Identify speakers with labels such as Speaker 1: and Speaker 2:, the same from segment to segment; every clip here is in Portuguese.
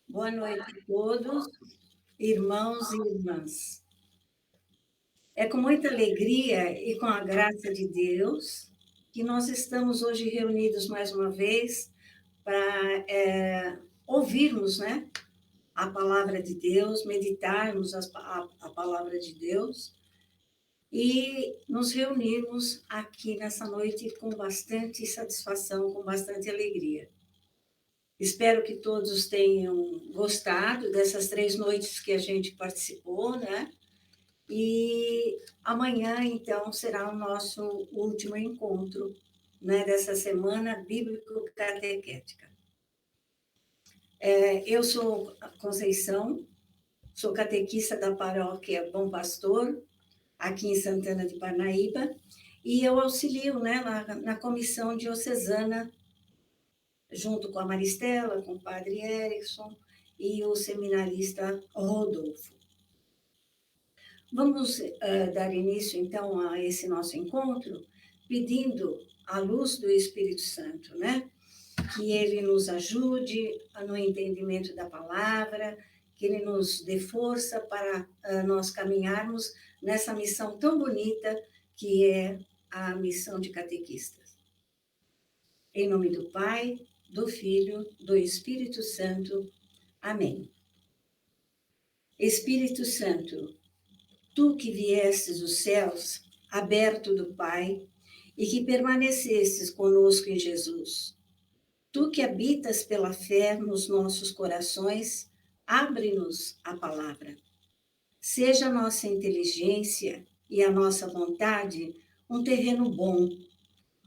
Speaker 1: Boa noite a todos, irmãos e irmãs. É com muita alegria e com a graça de Deus que nós estamos hoje reunidos mais uma vez para ouvirmos, né, a palavra de Deus, meditarmos a palavra de Deus e nos reunirmos aqui nessa noite com bastante satisfação, com bastante alegria. Espero que todos tenham gostado dessas 3 noites que a gente participou, né? E amanhã, então, será o nosso último encontro, né, dessa semana bíblico-catequética. Eu sou Conceição, sou catequista da paróquia Bom Pastor, aqui em Santana de Parnaíba, e eu auxilio, né, na comissão diocesana junto com a Maristela, com o padre Erickson e o seminarista Rodolfo. Vamos dar início, então, a esse nosso encontro, pedindo a luz do Espírito Santo, né? Que ele nos ajude no entendimento da palavra, que ele nos dê força para nós caminharmos nessa missão tão bonita que é a missão de catequistas. Em nome do Pai, do Filho, do Espírito Santo. Amém. Espírito Santo, tu que viestes dos céus, aberto do Pai, e que permanecestes conosco em Jesus, tu que habitas pela fé nos nossos corações, abre-nos a palavra. Seja a nossa inteligência e a nossa vontade um terreno bom,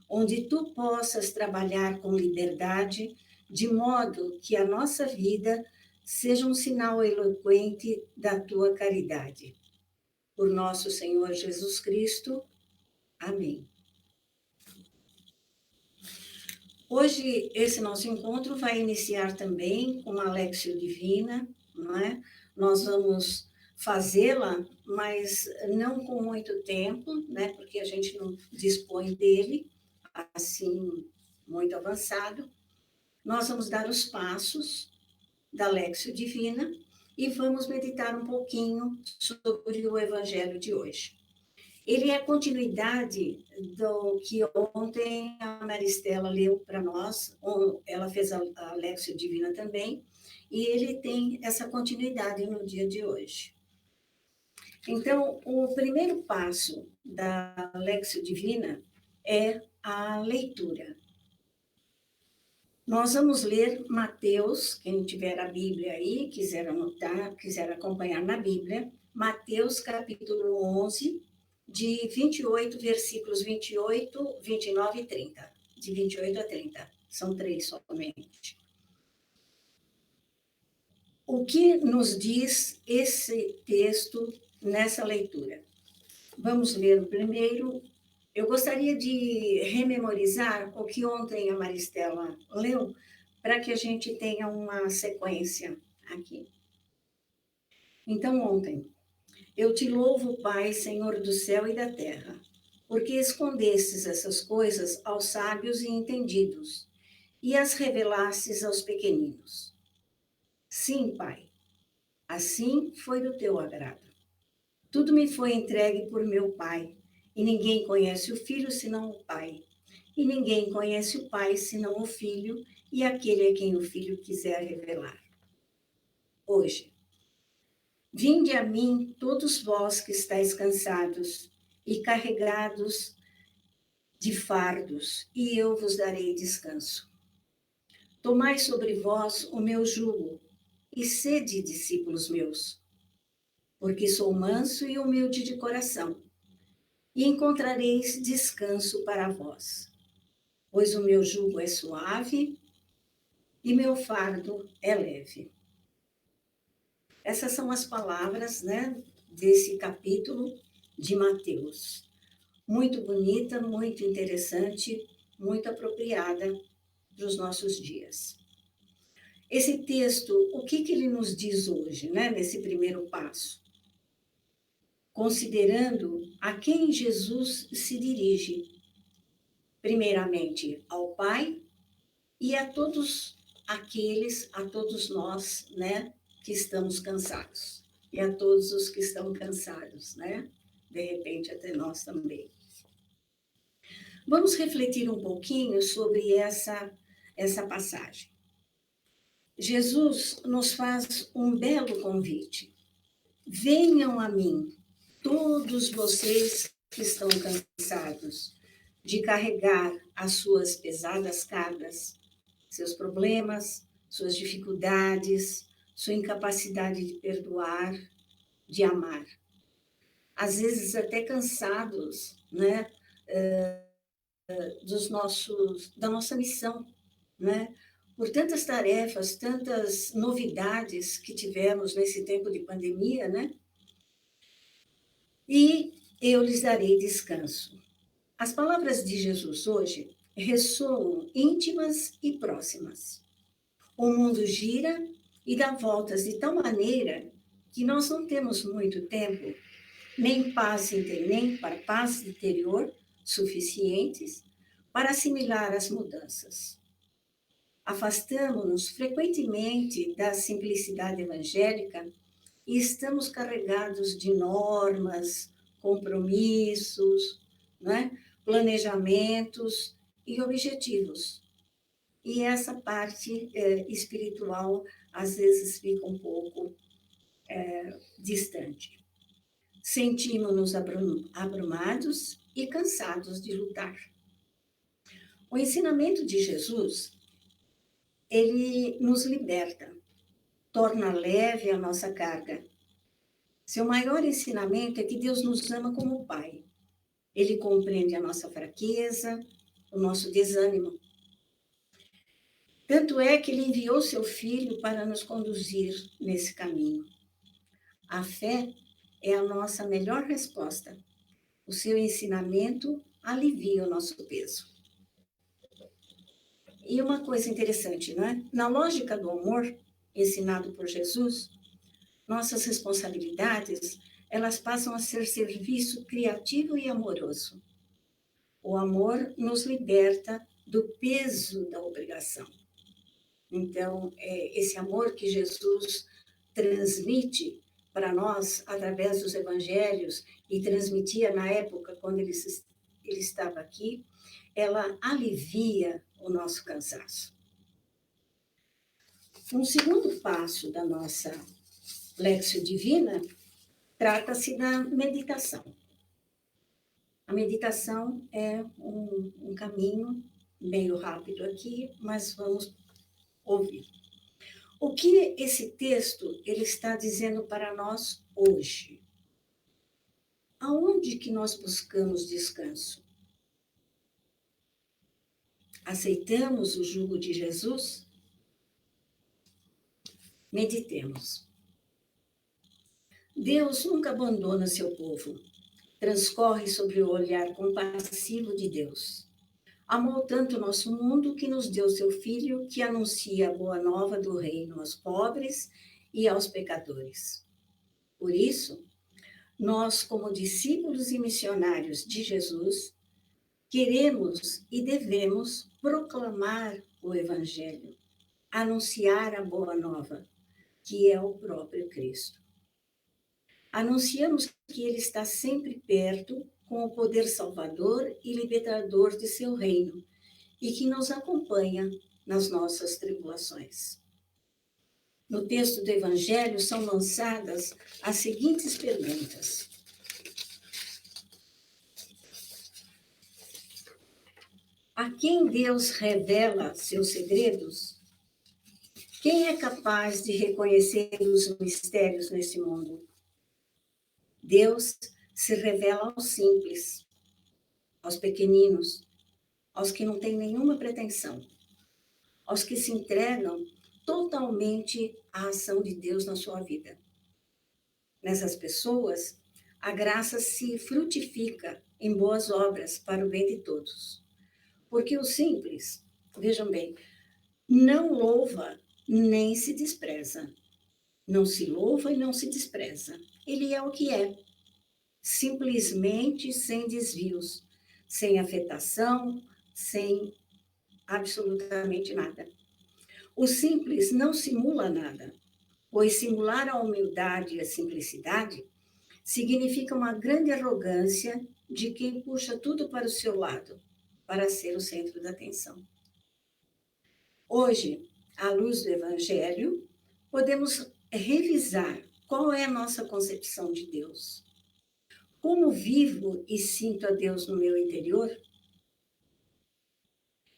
Speaker 1: onde tu possas trabalhar com liberdade, de modo que a nossa vida seja um sinal eloquente da tua caridade. Por nosso Senhor Jesus Cristo. Amém. Hoje, esse nosso encontro vai iniciar também com uma Léxio Divina, não é? Nós vamos fazê-la, mas não com muito tempo, né? Porque a gente não dispõe dele, assim, muito avançado. Nós vamos dar os passos da Léxio Divina e vamos meditar um pouquinho sobre o Evangelho de hoje. Ele é a continuidade do que ontem a Maristela leu para nós, ela fez a Léxio Divina também, e ele tem essa continuidade no dia de hoje. Então, o primeiro passo da Léxio Divina é a leitura. Nós vamos ler Mateus, quem tiver a Bíblia aí, quiser anotar, quiser acompanhar na Bíblia, Mateus capítulo 11, de 28, versículos 28, 29 e 30. De 28 a 30. São 3 somente. O que nos diz esse texto nessa leitura? Vamos ler o primeiro. Eu gostaria de rememorizar o que ontem a Maristela leu, para que a gente tenha uma sequência aqui. Então, ontem, eu te louvo, Pai, Senhor do céu e da terra, porque escondestes essas coisas aos sábios e entendidos, e as revelastes aos pequeninos. Sim, Pai, assim foi do teu agrado. Tudo me foi entregue por meu Pai, e ninguém conhece o Filho senão o Pai. E ninguém conhece o Pai senão o Filho, e aquele a quem o Filho quiser revelar. Hoje, vinde a mim, todos vós que estáis cansados e carregados de fardos, e eu vos darei descanso. Tomai sobre vós o meu jugo, e sede discípulos meus, porque sou manso e humilde de coração, e encontrareis descanso para vós. Pois o meu jugo é suave e meu fardo é leve. Essas são as palavras, né, desse capítulo de Mateus. Muito bonita, muito interessante, muito apropriada para os nossos dias. Esse texto, o que ele nos diz hoje, né, nesse primeiro passo? Considerando a quem Jesus se dirige, primeiramente ao Pai e a todos a todos nós, né, que estamos cansados. E a todos os que estão cansados, né? De repente, até nós também. Vamos refletir um pouquinho sobre essa passagem. Jesus nos faz um belo convite. Venham a mim, todos vocês que estão cansados de carregar as suas pesadas cargas, seus problemas, suas dificuldades, sua incapacidade de perdoar, de amar. Às vezes até cansados, né, da nossa missão, né? Por tantas tarefas, tantas novidades que tivemos nesse tempo de pandemia, né? E eu lhes darei descanso. As palavras de Jesus hoje ressoam íntimas e próximas. O mundo gira e dá voltas de tal maneira que nós não temos muito tempo, nem para paz interior suficientes para assimilar as mudanças. Afastamo-nos frequentemente da simplicidade evangélica e estamos carregados de normas, compromissos, né? Planejamentos e objetivos. E essa parte espiritual, às vezes, fica um pouco distante. Sentimos-nos abrumados e cansados de lutar. O ensinamento de Jesus, ele nos liberta, torna leve a nossa carga. Seu maior ensinamento é que Deus nos ama como Pai. Ele compreende a nossa fraqueza, o nosso desânimo. Tanto é que ele enviou seu Filho para nos conduzir nesse caminho. A fé é a nossa melhor resposta. O seu ensinamento alivia o nosso peso. E uma coisa interessante, não é? Na lógica do amor, ensinado por Jesus, nossas responsabilidades, elas passam a ser serviço criativo e amoroso. O amor nos liberta do peso da obrigação. Então, esse amor que Jesus transmite para nós através dos evangelhos e transmitia na época quando ele estava aqui, ela alivia o nosso cansaço. Um segundo passo da nossa Lexio Divina trata-se da meditação. A meditação é um caminho meio rápido aqui, mas vamos ouvir. O que esse texto ele está dizendo para nós hoje? Aonde que nós buscamos descanso? Aceitamos o jugo de Jesus? Meditemos. Deus nunca abandona seu povo. Transcorre sobre o olhar compassivo de Deus. Amou tanto o nosso mundo que nos deu seu Filho, que anuncia a boa nova do reino aos pobres e aos pecadores. Por isso, nós, como discípulos e missionários de Jesus, queremos e devemos proclamar o Evangelho, anunciar a boa nova, que é o próprio Cristo. Anunciamos que Ele está sempre perto, com o poder salvador e libertador de seu reino, e que nos acompanha nas nossas tribulações. No texto do Evangelho são lançadas as seguintes perguntas. A quem Deus revela seus segredos? Quem é capaz de reconhecer os mistérios nesse mundo? Deus se revela aos simples, aos pequeninos, aos que não têm nenhuma pretensão, aos que se entregam totalmente à ação de Deus na sua vida. Nessas pessoas, a graça se frutifica em boas obras para o bem de todos. Porque o simples, vejam bem, não louva nem se despreza. Não se louva e não se despreza. Ele é o que é. Simplesmente sem desvios, sem afetação, sem absolutamente nada. O simples não simula nada, pois simular a humildade e a simplicidade significa uma grande arrogância de quem puxa tudo para o seu lado, para ser o centro da atenção. Hoje, à luz do Evangelho, podemos revisar qual é a nossa concepção de Deus. Como vivo e sinto a Deus no meu interior?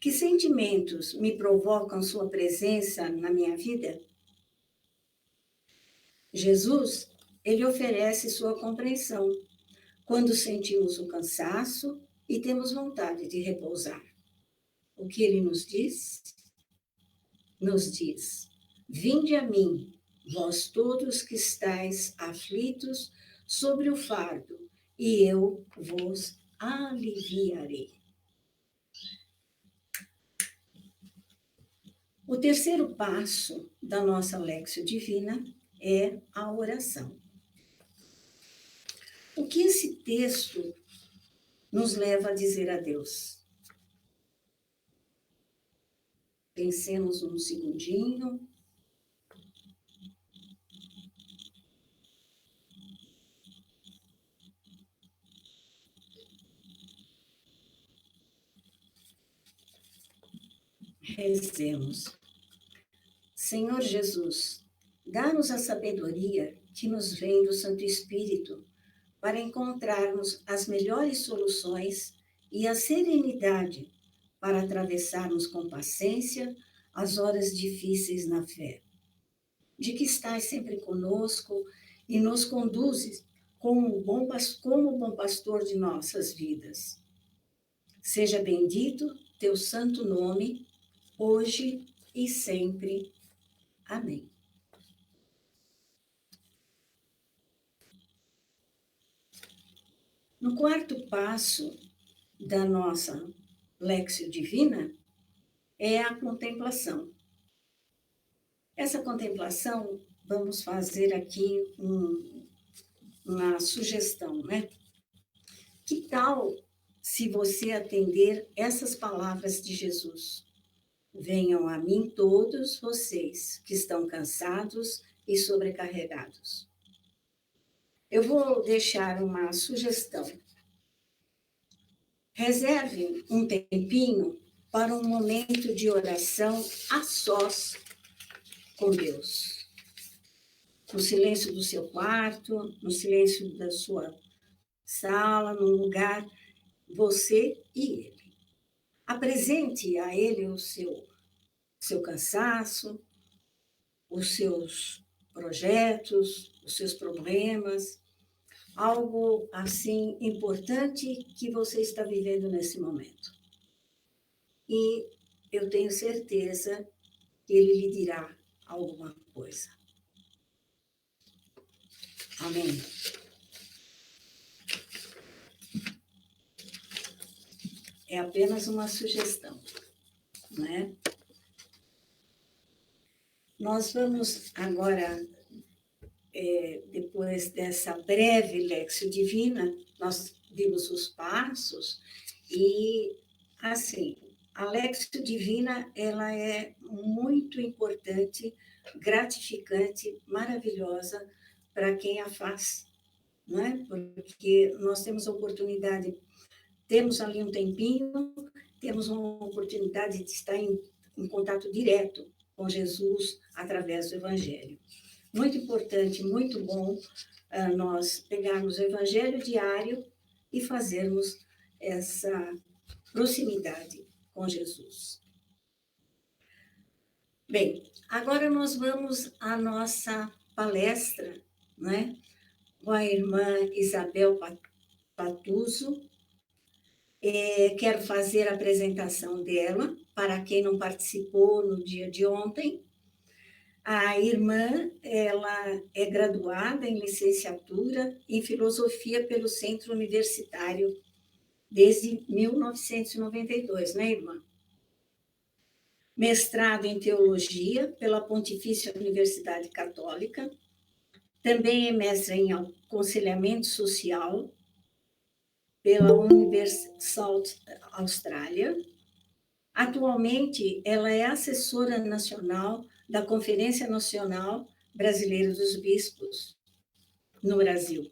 Speaker 1: Que sentimentos me provocam sua presença na minha vida? Jesus, ele oferece sua compreensão quando sentimos o cansaço e temos vontade de repousar. O que ele nos diz? Nos diz: vinde a mim, vós todos que estáis aflitos sobre o fardo, e eu vos aliviarei. O terceiro passo da nossa Léxio Divina é a oração. O que esse texto nos leva a dizer a Deus? Pensemos um segundinho. Rezemos. Senhor Jesus, dá-nos a sabedoria que nos vem do Santo Espírito para encontrarmos as melhores soluções e a serenidade para atravessarmos com paciência as horas difíceis na fé. De que estás sempre conosco e nos conduzes como o bom pastor de nossas vidas. Seja bendito teu santo nome, hoje e sempre. Amém. No quarto passo da nossa Léxio Divina é a contemplação. Essa contemplação, vamos fazer aqui uma sugestão, né? Que tal se você atender essas palavras de Jesus? Venham a mim todos vocês que estão cansados e sobrecarregados. Eu vou deixar uma sugestão. Reserve um tempinho para um momento de oração a sós com Deus. No silêncio do seu quarto, no silêncio da sua sala, num lugar, você e ele. Apresente a ele o seu cansaço, os seus projetos, os seus problemas, algo assim importante que você está vivendo nesse momento. E eu tenho certeza que ele lhe dirá alguma coisa. Amém. É apenas uma sugestão, né? Nós vamos agora, depois dessa breve Léxio Divina, nós vimos os passos e, assim, a Léxio Divina, ela é muito importante, gratificante, maravilhosa para quem a faz, não é? Porque nós temos a oportunidade, temos ali um tempinho, temos uma oportunidade de estar em contato direto com Jesus através do Evangelho. Muito importante, muito bom nós pegarmos o Evangelho diário e fazermos essa proximidade com Jesus. Bem, agora nós vamos à nossa palestra, né, com a irmã Isabel Patuso. Quero fazer a apresentação dela, para quem não participou no dia de ontem. A irmã, ela é graduada em licenciatura em filosofia pelo Centro Universitário desde 1992, né, irmã? Mestrado em teologia pela Pontifícia Universidade Católica. Também é mestre em aconselhamento social pela Universal Austrália. Atualmente, ela é assessora nacional da Conferência Nacional Brasileira dos Bispos no Brasil.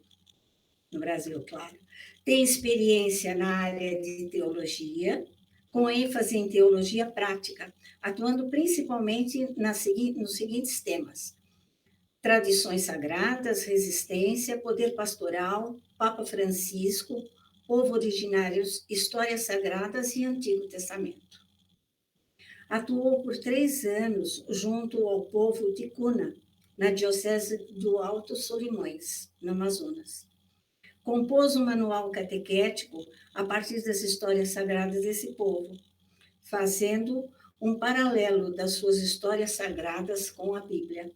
Speaker 1: No Brasil, claro. Tem experiência na área de teologia, com ênfase em teologia prática, atuando principalmente nos seguintes temas: tradições sagradas, resistência, poder pastoral, Papa Francisco, povo originários, histórias sagradas e Antigo Testamento. Atuou por 3 anos junto ao povo de Cuna, na Diocese do Alto Solimões, no Amazonas. Compôs um manual catequético a partir das histórias sagradas desse povo, fazendo um paralelo das suas histórias sagradas com a Bíblia.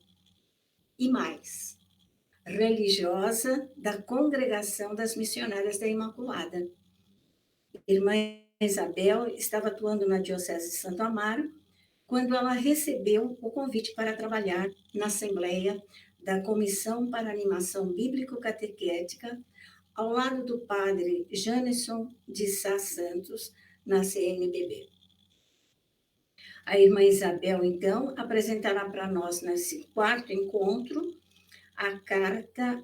Speaker 1: E mais, religiosa da Congregação das Missionárias da Imaculada. Irmã Isabel estava atuando na Diocese de Santo Amaro quando ela recebeu o convite para trabalhar na Assembleia da Comissão para Animação Bíblico-Catequética, ao lado do padre Janisson de Sá Santos, na CNBB. A irmã Isabel, então, apresentará para nós, nesse 4º encontro, a carta,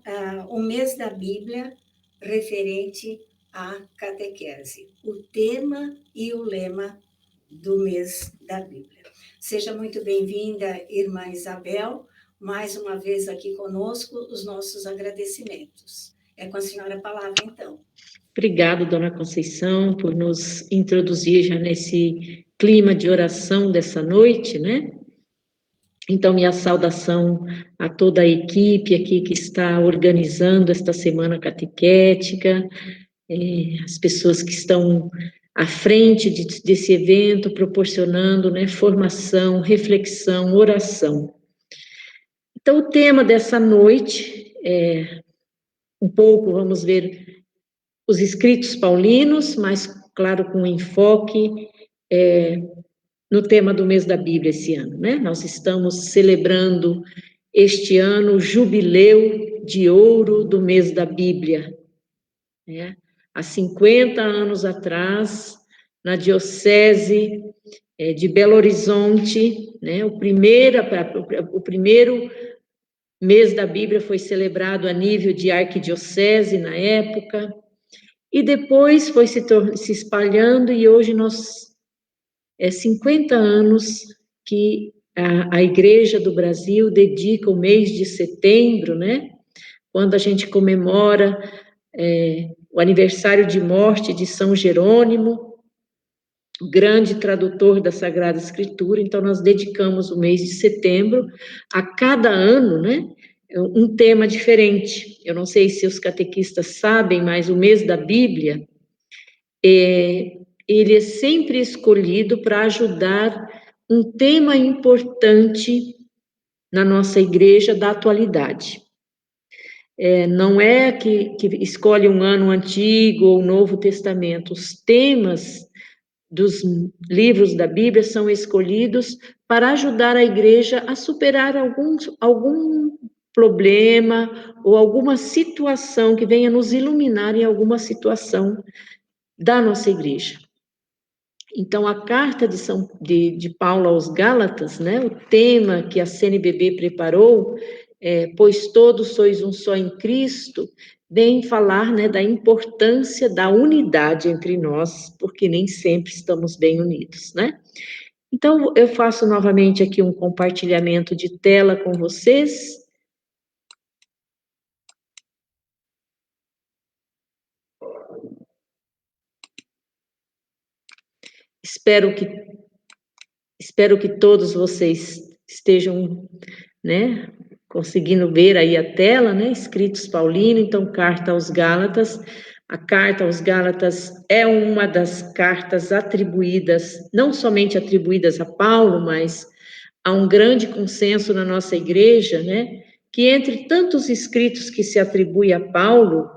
Speaker 1: o mês da Bíblia, referente à catequese, o tema e o lema do mês da Bíblia. Seja muito bem-vinda, irmã Isabel, mais uma vez aqui conosco, os nossos agradecimentos. É com a senhora a palavra, então.
Speaker 2: Obrigada, dona Conceição, por nos introduzir já nesse clima de oração dessa noite, né? Então, minha saudação a toda a equipe aqui que está organizando esta semana catequética, as pessoas que estão à frente desse evento, proporcionando, né, formação, reflexão, oração. Então, o tema dessa noite é um pouco, vamos ver, os escritos paulinos, mas, claro, com enfoque no tema do mês da Bíblia esse ano, né? Nós estamos celebrando este ano o jubileu de ouro do mês da Bíblia, né? Há 50 anos atrás, na Diocese de Belo Horizonte, né? O primeiro mês da Bíblia foi celebrado a nível de arquidiocese na época, e depois foi se espalhando, e hoje nós 50 anos que a Igreja do Brasil dedica o mês de setembro, né? Quando a gente comemora o aniversário de morte de São Jerônimo, o grande tradutor da Sagrada Escritura. Então, nós dedicamos o mês de setembro a cada ano, né? Um tema diferente. Eu não sei se os catequistas sabem, mas o mês da Bíblia, ele é sempre escolhido para ajudar um tema importante na nossa igreja da atualidade. Não é que escolhe um ano antigo ou Novo Testamento. Os temas dos livros da Bíblia são escolhidos para ajudar a igreja a superar algum problema ou alguma situação que venha nos iluminar em alguma situação da nossa igreja. Então, a carta de Paulo aos Gálatas, né, o tema que a CNBB preparou, pois todos sois um só em Cristo, vem falar, né, da importância da unidade entre nós, porque nem sempre estamos bem unidos, né? Então, eu faço novamente aqui um compartilhamento de tela com vocês. Espero que todos vocês estejam, né, conseguindo ver aí a tela, né, escritos paulino. Então, carta aos Gálatas. A carta aos Gálatas é uma das cartas atribuídas, não somente atribuídas a Paulo, mas há um grande consenso na nossa igreja, né, que entre tantos escritos que se atribui a Paulo,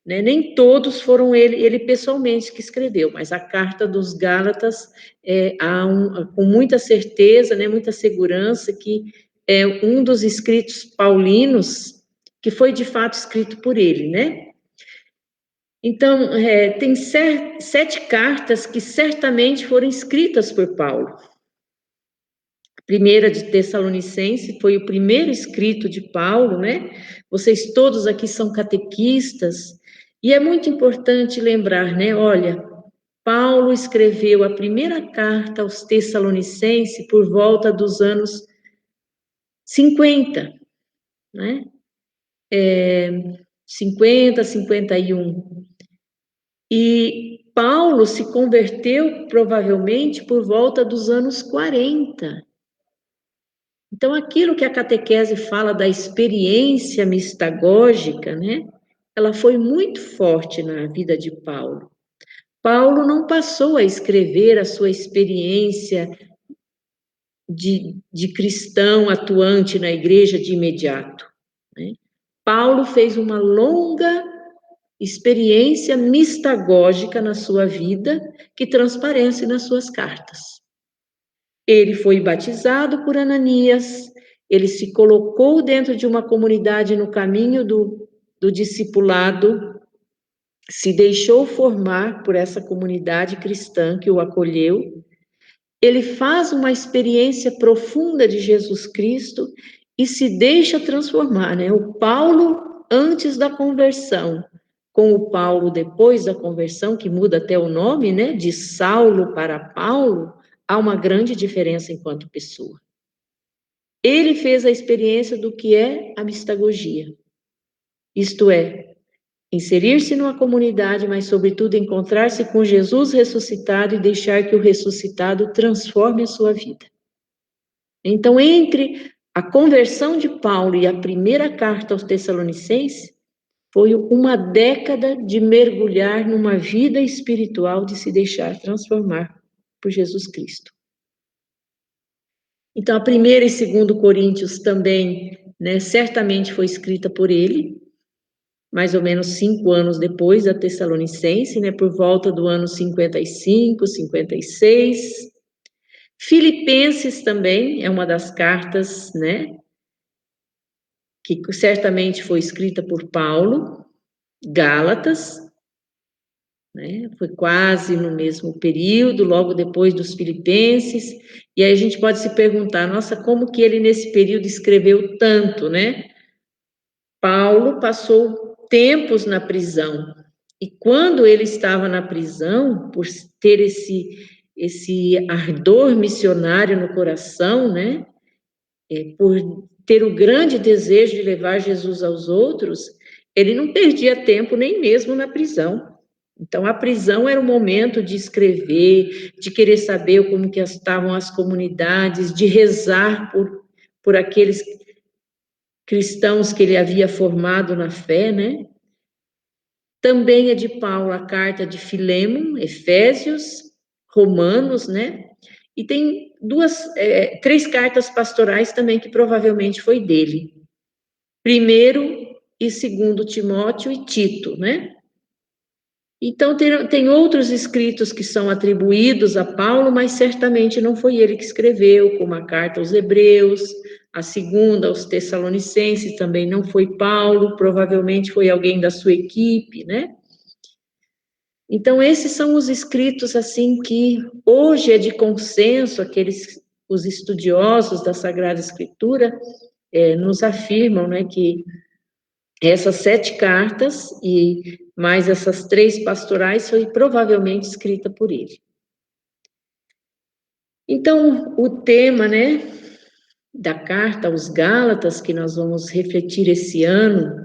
Speaker 2: né, nem todos foram ele pessoalmente que escreveu, mas a carta dos Gálatas com muita certeza, né, muita segurança, que é um dos escritos paulinos que foi de fato escrito por ele, né? Então, tem 7 cartas que certamente foram escritas por Paulo. A primeira de Tessalonicense foi o primeiro escrito de Paulo, né? Vocês todos aqui são catequistas, e é muito importante lembrar, né? Olha, Paulo escreveu a primeira carta aos Tessalonicenses por volta dos anos 50, né? 50, 51. E Paulo se converteu provavelmente por volta dos anos 40. Então, aquilo que a catequese fala da experiência mistagógica, né? Ela foi muito forte na vida de Paulo. Paulo não passou a escrever a sua experiência de cristão atuante na igreja de imediato, né? Paulo fez uma longa experiência mistagógica na sua vida, que transparece nas suas cartas. Ele foi batizado por Ananias, ele se colocou dentro de uma comunidade no caminho do discipulado, se deixou formar por essa comunidade cristã que o acolheu, ele faz uma experiência profunda de Jesus Cristo e se deixa transformar, né? O Paulo antes da conversão, com o Paulo depois da conversão, que muda até o nome, né? De Saulo para Paulo, há uma grande diferença enquanto pessoa. Ele fez a experiência do que é a mistagogia, isto é, inserir-se numa comunidade, mas, sobretudo, encontrar-se com Jesus ressuscitado e deixar que o ressuscitado transforme a sua vida. Então, entre a conversão de Paulo e a primeira carta aos Tessalonicenses, foi uma década de mergulhar numa vida espiritual, de se deixar transformar por Jesus Cristo. Então, a primeira e segunda Coríntios também, né, certamente foi escrita por ele, mais ou menos 5 anos depois da Tessalonicense, né, por volta do ano 55, 56. Filipenses também é uma das cartas, né, que certamente foi escrita por Paulo. Gálatas, né, foi quase no mesmo período, logo depois dos Filipenses, e aí a gente pode se perguntar, nossa, como que ele nesse período escreveu tanto, né? Paulo passou tempos na prisão, e quando ele estava na prisão, por ter esse ardor missionário no coração, né? Por ter o grande desejo de levar Jesus aos outros, ele não perdia tempo nem mesmo na prisão. Então, a prisão era o momento de escrever, de querer saber como que estavam as comunidades, de rezar por aqueles cristãos que ele havia formado na fé, né? Também é de Paulo a carta de Filemon, Efésios, Romanos, né? E tem 3 cartas pastorais também que provavelmente foi dele. 1º e 2º Timóteo e Tito, né? Então, tem outros escritos que são atribuídos a Paulo, mas certamente não foi ele que escreveu, como a carta aos Hebreus, a segunda aos Tessalonicenses, também não foi Paulo, provavelmente foi alguém da sua equipe, né? Então, esses são os escritos, assim, que hoje é de consenso, os estudiosos da Sagrada Escritura nos afirmam, né, que essas 7 cartas e mais essas 3 pastorais foi provavelmente escrita por ele. Então, o tema, né, da carta aos Gálatas, que nós vamos refletir esse ano,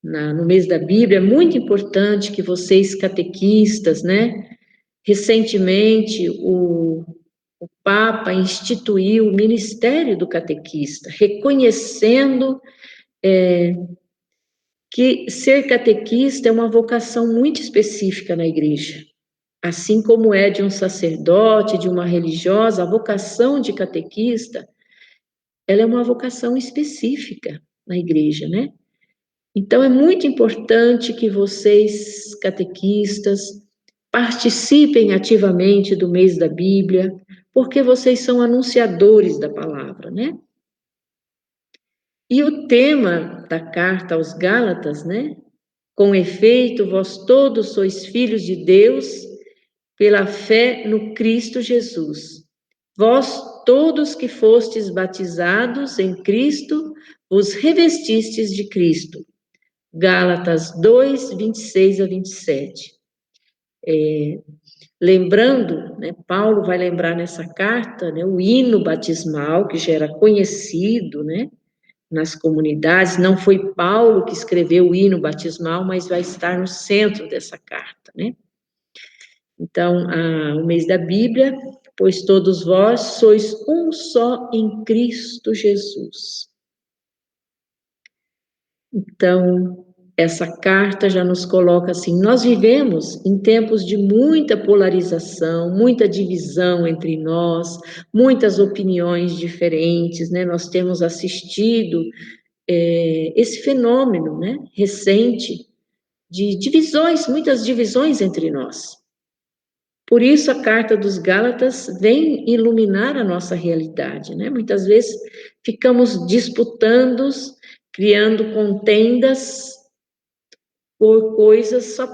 Speaker 2: no mês da Bíblia, é muito importante que vocês, catequistas, né, recentemente o Papa instituiu o ministério do catequista, reconhecendo que ser catequista é uma vocação muito específica na igreja. Assim como é de um sacerdote, de uma religiosa, a vocação de catequista, ela é uma vocação específica na igreja, né? Então, é muito importante que vocês, catequistas, participem ativamente do mês da Bíblia, porque vocês são anunciadores da palavra, né? E o tema da carta aos Gálatas, né? Com efeito, vós todos sois filhos de Deus pela fé no Cristo Jesus. Vós todos que fostes batizados em Cristo, vos revestistes de Cristo. Gálatas 2, 26 a 27. Lembrando, né, Paulo vai lembrar nessa carta, né, o hino batismal, que já era conhecido, né, nas comunidades. Não foi Paulo que escreveu o hino batismal, mas vai estar no centro dessa carta, né? Então, o mês da Bíblia, pois todos vós sois um só em Cristo Jesus. Então, essa carta já nos coloca assim, nós vivemos em tempos de muita polarização, muita divisão entre nós, muitas opiniões diferentes, né? Nós temos assistido esse fenômeno, né, recente de divisões, muitas divisões entre nós. Por isso a carta dos Gálatas vem iluminar a nossa realidade, né? Muitas vezes ficamos disputando, criando contendas por coisas só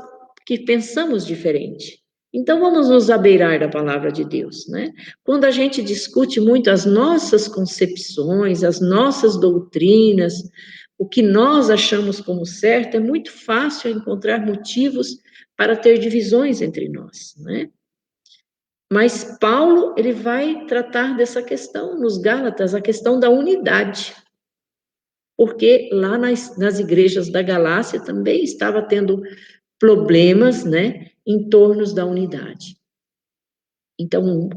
Speaker 2: que pensamos diferente. Então vamos nos abeirar da palavra de Deus, né? Quando a gente discute muito as nossas concepções, as nossas doutrinas, o que nós achamos como certo, é muito fácil encontrar motivos para ter divisões entre nós, né? Mas Paulo, ele vai tratar dessa questão nos Gálatas, a questão da unidade. Porque lá nas igrejas da Galácia também estava tendo problemas, né, em torno da unidade. Então,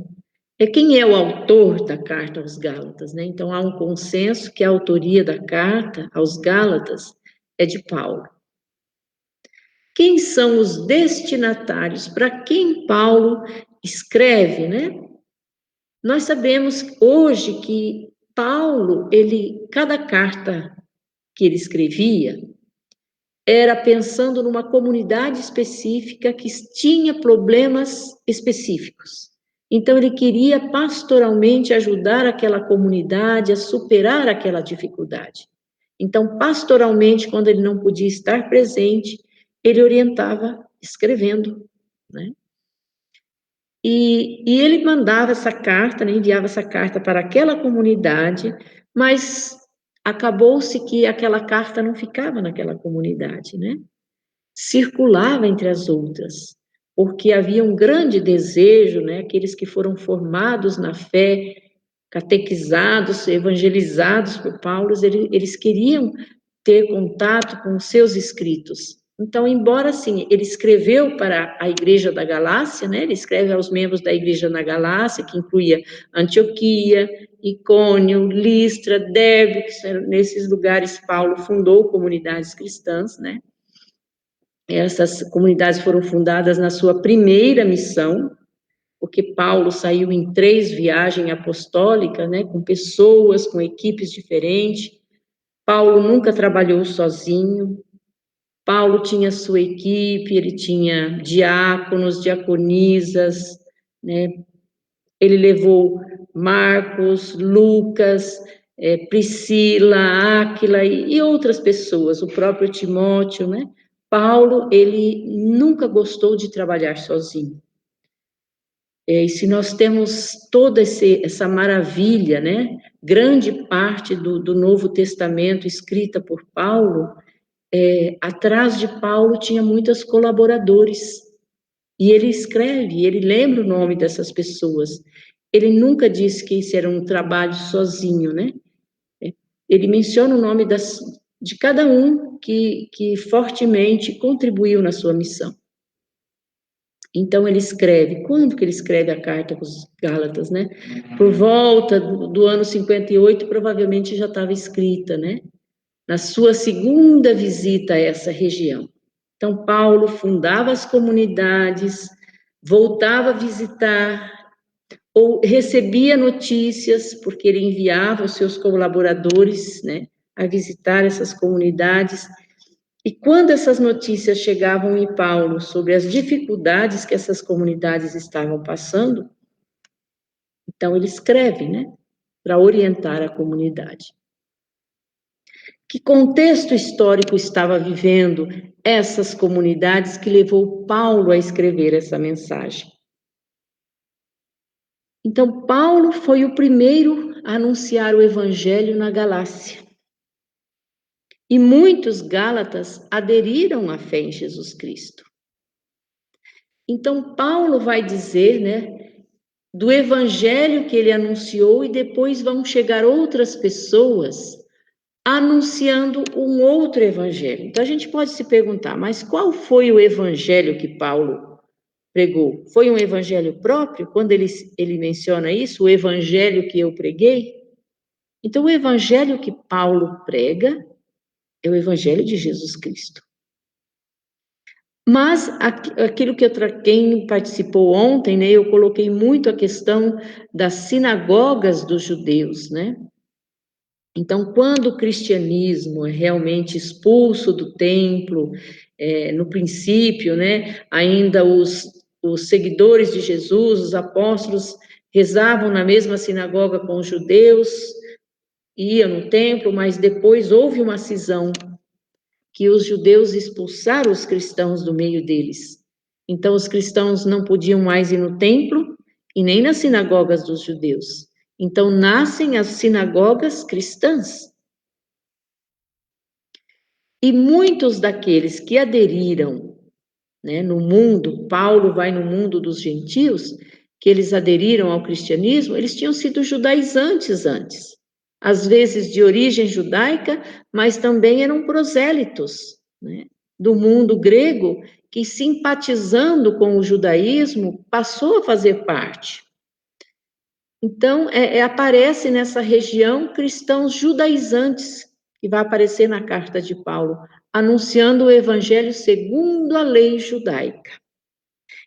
Speaker 2: quem é o autor da carta aos Gálatas, né? Então, há um consenso que a autoria da carta aos Gálatas é de Paulo. Quem são os destinatários? Para quem Paulo escreve, né? Nós sabemos hoje que Paulo, cada carta que ele escrevia, era pensando numa comunidade específica que tinha problemas específicos. Então, ele queria pastoralmente ajudar aquela comunidade a superar aquela dificuldade. Então, pastoralmente, quando ele não podia estar presente, ele orientava escrevendo, né? E ele mandava essa carta, né, enviava essa carta para aquela comunidade, mas acabou-se que aquela carta não ficava naquela comunidade, né? Circulava entre as outras, porque havia um grande desejo, né? Aqueles que foram formados na fé, catequizados, evangelizados por Paulo, eles queriam ter contato com os seus escritos. Então, embora, assim, ele escreveu para a igreja da Galácia, né? Ele escreve aos membros da igreja na Galácia, que incluía Antioquia, Icônio, Listra, Derbe, que nesses lugares Paulo fundou comunidades cristãs, né? Essas comunidades foram fundadas na sua primeira missão, porque Paulo saiu em 3 viagens apostólicas, né? Com pessoas, com equipes diferentes. Paulo nunca trabalhou sozinho. Paulo tinha sua equipe, ele tinha diáconos, diaconisas, né? Ele levou Marcos, Lucas, Priscila, Áquila e outras pessoas, o próprio Timóteo, né? Paulo, ele nunca gostou de trabalhar sozinho. E se nós temos toda essa maravilha, né? Grande parte do Novo Testamento escrita por Paulo, atrás de Paulo tinha muitos colaboradores. E ele escreve, ele lembra o nome dessas pessoas. Ele nunca disse que isso era um trabalho sozinho, né? Ele menciona o nome de cada um que fortemente contribuiu na sua missão. Então, ele escreve, quando que ele escreve a carta para os Gálatas, né? Por volta do ano 58, provavelmente já estava escrita, né? Na sua segunda visita a essa região. Então, Paulo fundava as comunidades, voltava a visitar, ou recebia notícias, porque ele enviava os seus colaboradores, né, a visitar essas comunidades. E quando essas notícias chegavam em Paulo sobre as dificuldades que essas comunidades estavam passando, então ele escreve, né, para orientar a comunidade. Que contexto histórico estava vivendo essas comunidades que levou Paulo a escrever essa mensagem? Então, Paulo foi o primeiro a anunciar o evangelho na Galácia. E muitos gálatas aderiram à fé em Jesus Cristo. Então, Paulo vai dizer, né, do evangelho que ele anunciou, e depois vão chegar outras pessoas anunciando um outro evangelho. Então, a gente pode se perguntar, mas qual foi o evangelho que Paulo pregou? Foi um evangelho próprio? Quando ele menciona isso, o evangelho que eu preguei? Então, o evangelho que Paulo prega é o evangelho de Jesus Cristo. Mas aquilo que quem participou ontem, né, eu coloquei muito a questão das sinagogas dos judeus, né? Então, quando o cristianismo é realmente expulso do templo, no princípio, né, ainda os seguidores de Jesus, os apóstolos, rezavam na mesma sinagoga com os judeus, iam no templo, mas depois houve uma cisão, que os judeus expulsaram os cristãos do meio deles. Então, os cristãos não podiam mais ir no templo e nem nas sinagogas dos judeus. Então, nascem as sinagogas cristãs. E muitos daqueles que aderiram, né, no mundo, Paulo vai no mundo dos gentios, que eles aderiram ao cristianismo, eles tinham sido judaizantes antes. Às vezes de origem judaica, mas também eram prosélitos, né, do mundo grego, que simpatizando com o judaísmo, passou a fazer parte. Então, aparece nessa região cristãos judaizantes, que vai aparecer na carta de Paulo, anunciando o evangelho segundo a lei judaica.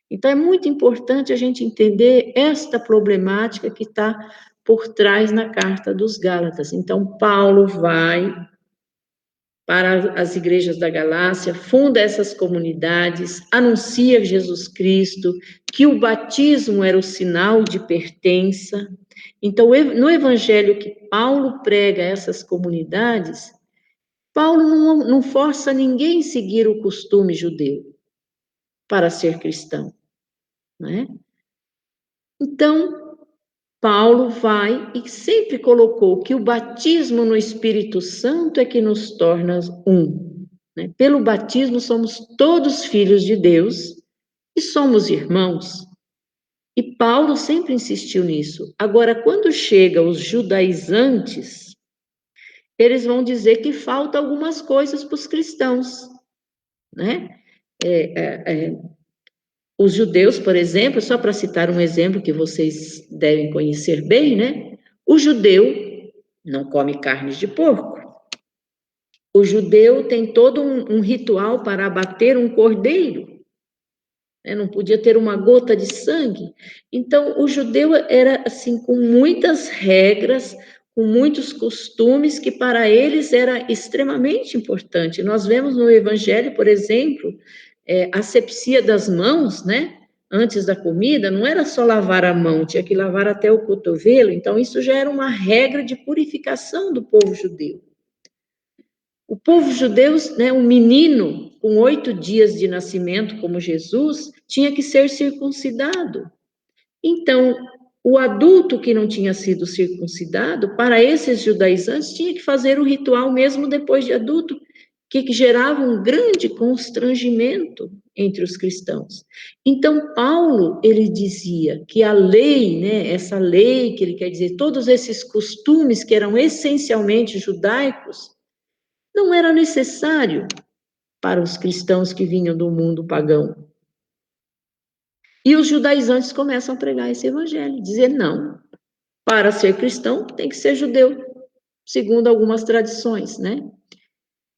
Speaker 2: Então, é muito importante a gente entender esta problemática que está por trás na carta dos Gálatas. Então, Paulo vai para as igrejas da Galácia, funda essas comunidades, anuncia Jesus Cristo, que o batismo era o sinal de pertença. Então, no evangelho que Paulo prega a essas comunidades, Paulo não força ninguém a seguir o costume judeu para ser cristão, né? Então, Paulo vai e sempre colocou que o batismo no Espírito Santo é que nos torna um, né? Pelo batismo somos todos filhos de Deus e somos irmãos. E Paulo sempre insistiu nisso. Agora, quando chega os judaizantes, eles vão dizer que falta algumas coisas para os cristãos, né? Os judeus, por exemplo, só para citar um exemplo que vocês devem conhecer bem, né? O judeu não come carnes de porco. O judeu tem todo um ritual para abater um cordeiro, né? Não podia ter uma gota de sangue. Então, o judeu era assim, com muitas regras, com muitos costumes que para eles era extremamente importante. Nós vemos no Evangelho, por exemplo, a asepsia das mãos, né? Antes da comida, não era só lavar a mão, tinha que lavar até o cotovelo. Então, isso já era uma regra de purificação do povo judeu. O povo judeu, né, um menino com 8 dias de nascimento, como Jesus, tinha que ser circuncidado. Então, o adulto que não tinha sido circuncidado, para esses judaizantes, tinha que fazer o ritual mesmo depois de adulto, que gerava um grande constrangimento entre os cristãos. Então, Paulo, ele dizia que a lei, né, essa lei, que ele quer dizer, todos esses costumes que eram essencialmente judaicos, não era necessário para os cristãos que vinham do mundo pagão. E os judaizantes começam a pregar esse evangelho, dizer não, para ser cristão tem que ser judeu, segundo algumas tradições, né?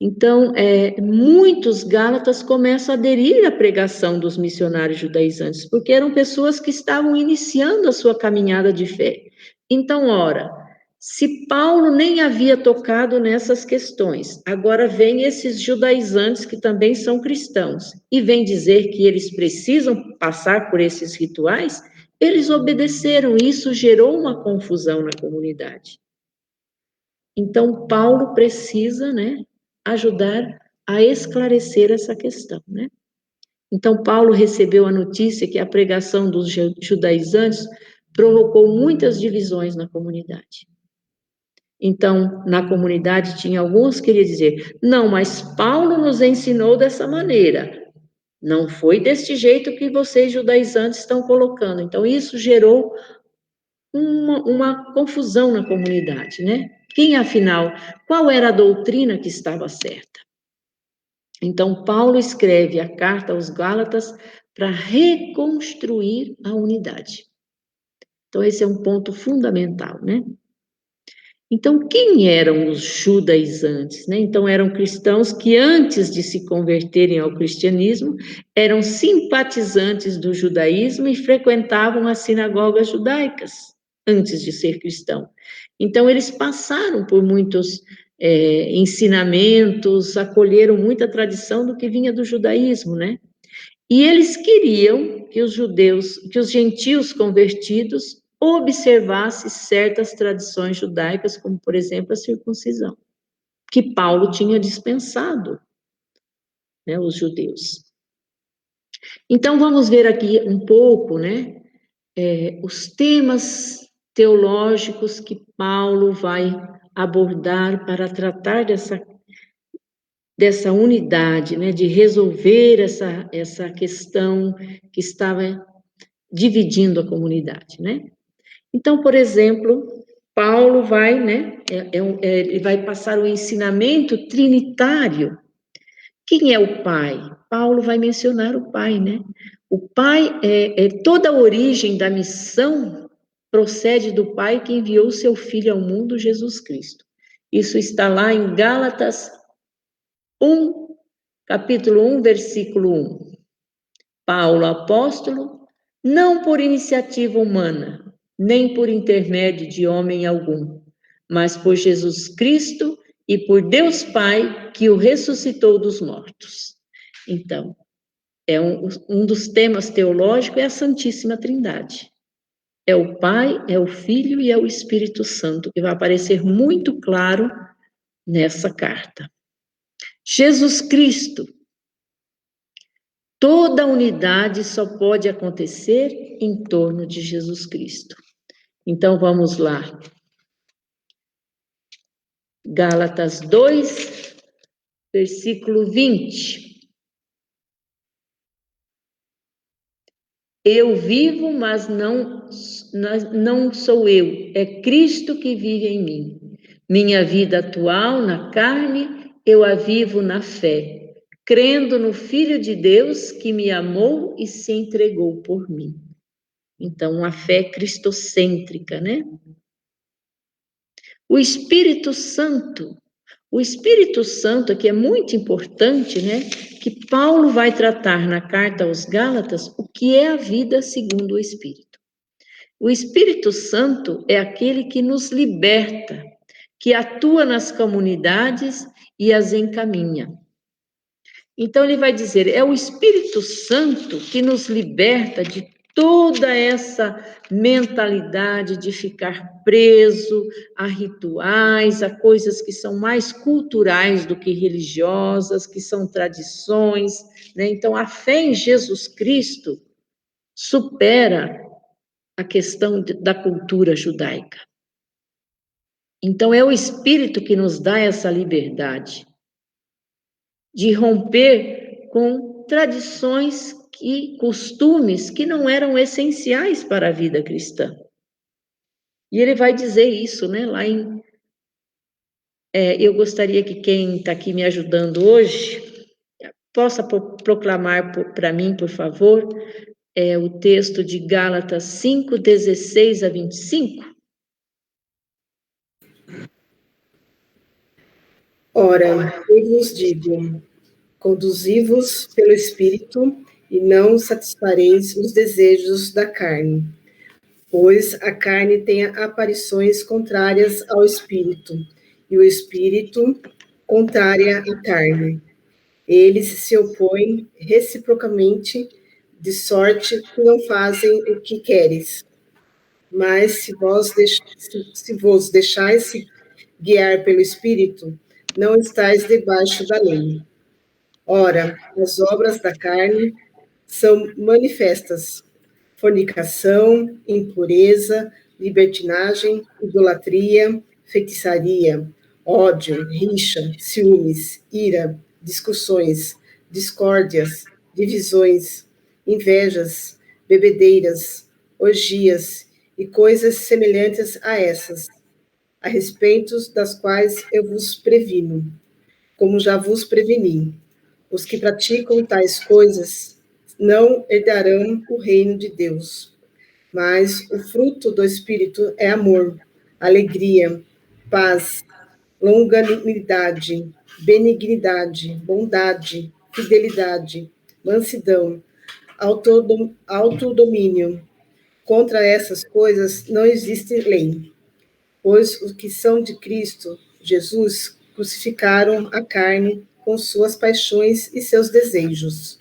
Speaker 2: Então, muitos gálatas começam a aderir à pregação dos missionários judaizantes, porque eram pessoas que estavam iniciando a sua caminhada de fé. Então, ora, se Paulo nem havia tocado nessas questões, agora vem esses judaizantes que também são cristãos, e vem dizer que eles precisam passar por esses rituais, eles obedeceram, e isso gerou uma confusão na comunidade. Então, Paulo precisa, né, ajudar a esclarecer essa questão, né? Então, Paulo recebeu a notícia que a pregação dos judaizantes provocou muitas divisões na comunidade. Então, na comunidade tinha alguns que queriam dizer, não, mas Paulo nos ensinou dessa maneira, não foi deste jeito que vocês judaizantes estão colocando. Então, isso gerou uma confusão na comunidade, né? Quem, afinal, qual era a doutrina que estava certa? Então, Paulo escreve a carta aos Gálatas para reconstruir a unidade. Então, esse é um ponto fundamental, né? Então, quem eram os judaizantes, né? Então, eram cristãos que, antes de se converterem ao cristianismo, eram simpatizantes do judaísmo e frequentavam as sinagogas judaicas, antes de ser cristão. Então, eles passaram por muitos ensinamentos, acolheram muita tradição do que vinha do judaísmo, né? E eles queriam que os judeus, que os gentios convertidos observassem certas tradições judaicas, como, por exemplo, a circuncisão, que Paulo tinha dispensado, né, os judeus. Então, vamos ver aqui um pouco, né, os temas teológicos que Paulo vai abordar para tratar dessa unidade, né, de resolver essa questão que estava dividindo a comunidade, né? Então, por exemplo, Paulo vai, né, ele vai passar o ensinamento trinitário. Quem é o Pai? Paulo vai mencionar o Pai, né? O Pai, toda a origem da missão procede do Pai que enviou seu Filho ao mundo, Jesus Cristo. Isso está lá em Gálatas 1, capítulo 1, versículo 1. Paulo, apóstolo, não por iniciativa humana, nem por intermédio de homem algum, mas por Jesus Cristo e por Deus Pai, que o ressuscitou dos mortos. Então, um dos temas teológicos é a Santíssima Trindade. É o Pai, é o Filho e é o Espírito Santo, que vai aparecer muito claro nessa carta. Jesus Cristo. Toda unidade só pode acontecer em torno de Jesus Cristo. Então, vamos lá. Gálatas 2, versículo 20. Eu vivo, mas não sou eu, é Cristo que vive em mim. Minha vida atual na carne, eu a vivo na fé, crendo no Filho de Deus que me amou e se entregou por mim. Então, uma fé cristocêntrica, né? O Espírito Santo aqui é muito importante, né? Que Paulo vai tratar na carta aos Gálatas o que é a vida segundo o Espírito. O Espírito Santo é aquele que nos liberta, que atua nas comunidades e as encaminha. Então, ele vai dizer, é o Espírito Santo que nos liberta de toda essa mentalidade de ficar preso a rituais, a coisas que são mais culturais do que religiosas, que são tradições, né? Então, a fé em Jesus Cristo supera a questão da cultura judaica. Então, é o Espírito que nos dá essa liberdade de romper com tradições e costumes que não eram essenciais para a vida cristã. E ele vai dizer isso, né, lá em... eu gostaria que quem está aqui me ajudando hoje possa proclamar para mim, por favor, o texto de Gálatas 5, 16 a 25.
Speaker 3: Ora, eu vos digo, conduzi-vos pelo Espírito, e não satisfareis os desejos da carne, pois a carne tem aparições contrárias ao Espírito, e o Espírito contrária à carne. Eles se opõem reciprocamente, de sorte que não fazem o que queres. Mas se vos deixais guiar pelo Espírito, não estáis debaixo da lei. Ora, as obras da carne são manifestas: fornicação, impureza, libertinagem, idolatria, feitiçaria, ódio, rixa, ciúmes, ira, discussões, discórdias, divisões, invejas, bebedeiras, orgias e coisas semelhantes a essas, a respeito das quais eu vos previno, como já vos preveni. Os que praticam tais coisas não herdarão o reino de Deus. Mas o fruto do Espírito é amor, alegria, paz, longanimidade, benignidade, bondade, fidelidade, mansidão, autodomínio. Contra essas coisas não existe lei, pois os que são de Cristo Jesus crucificaram a carne com suas paixões e seus desejos.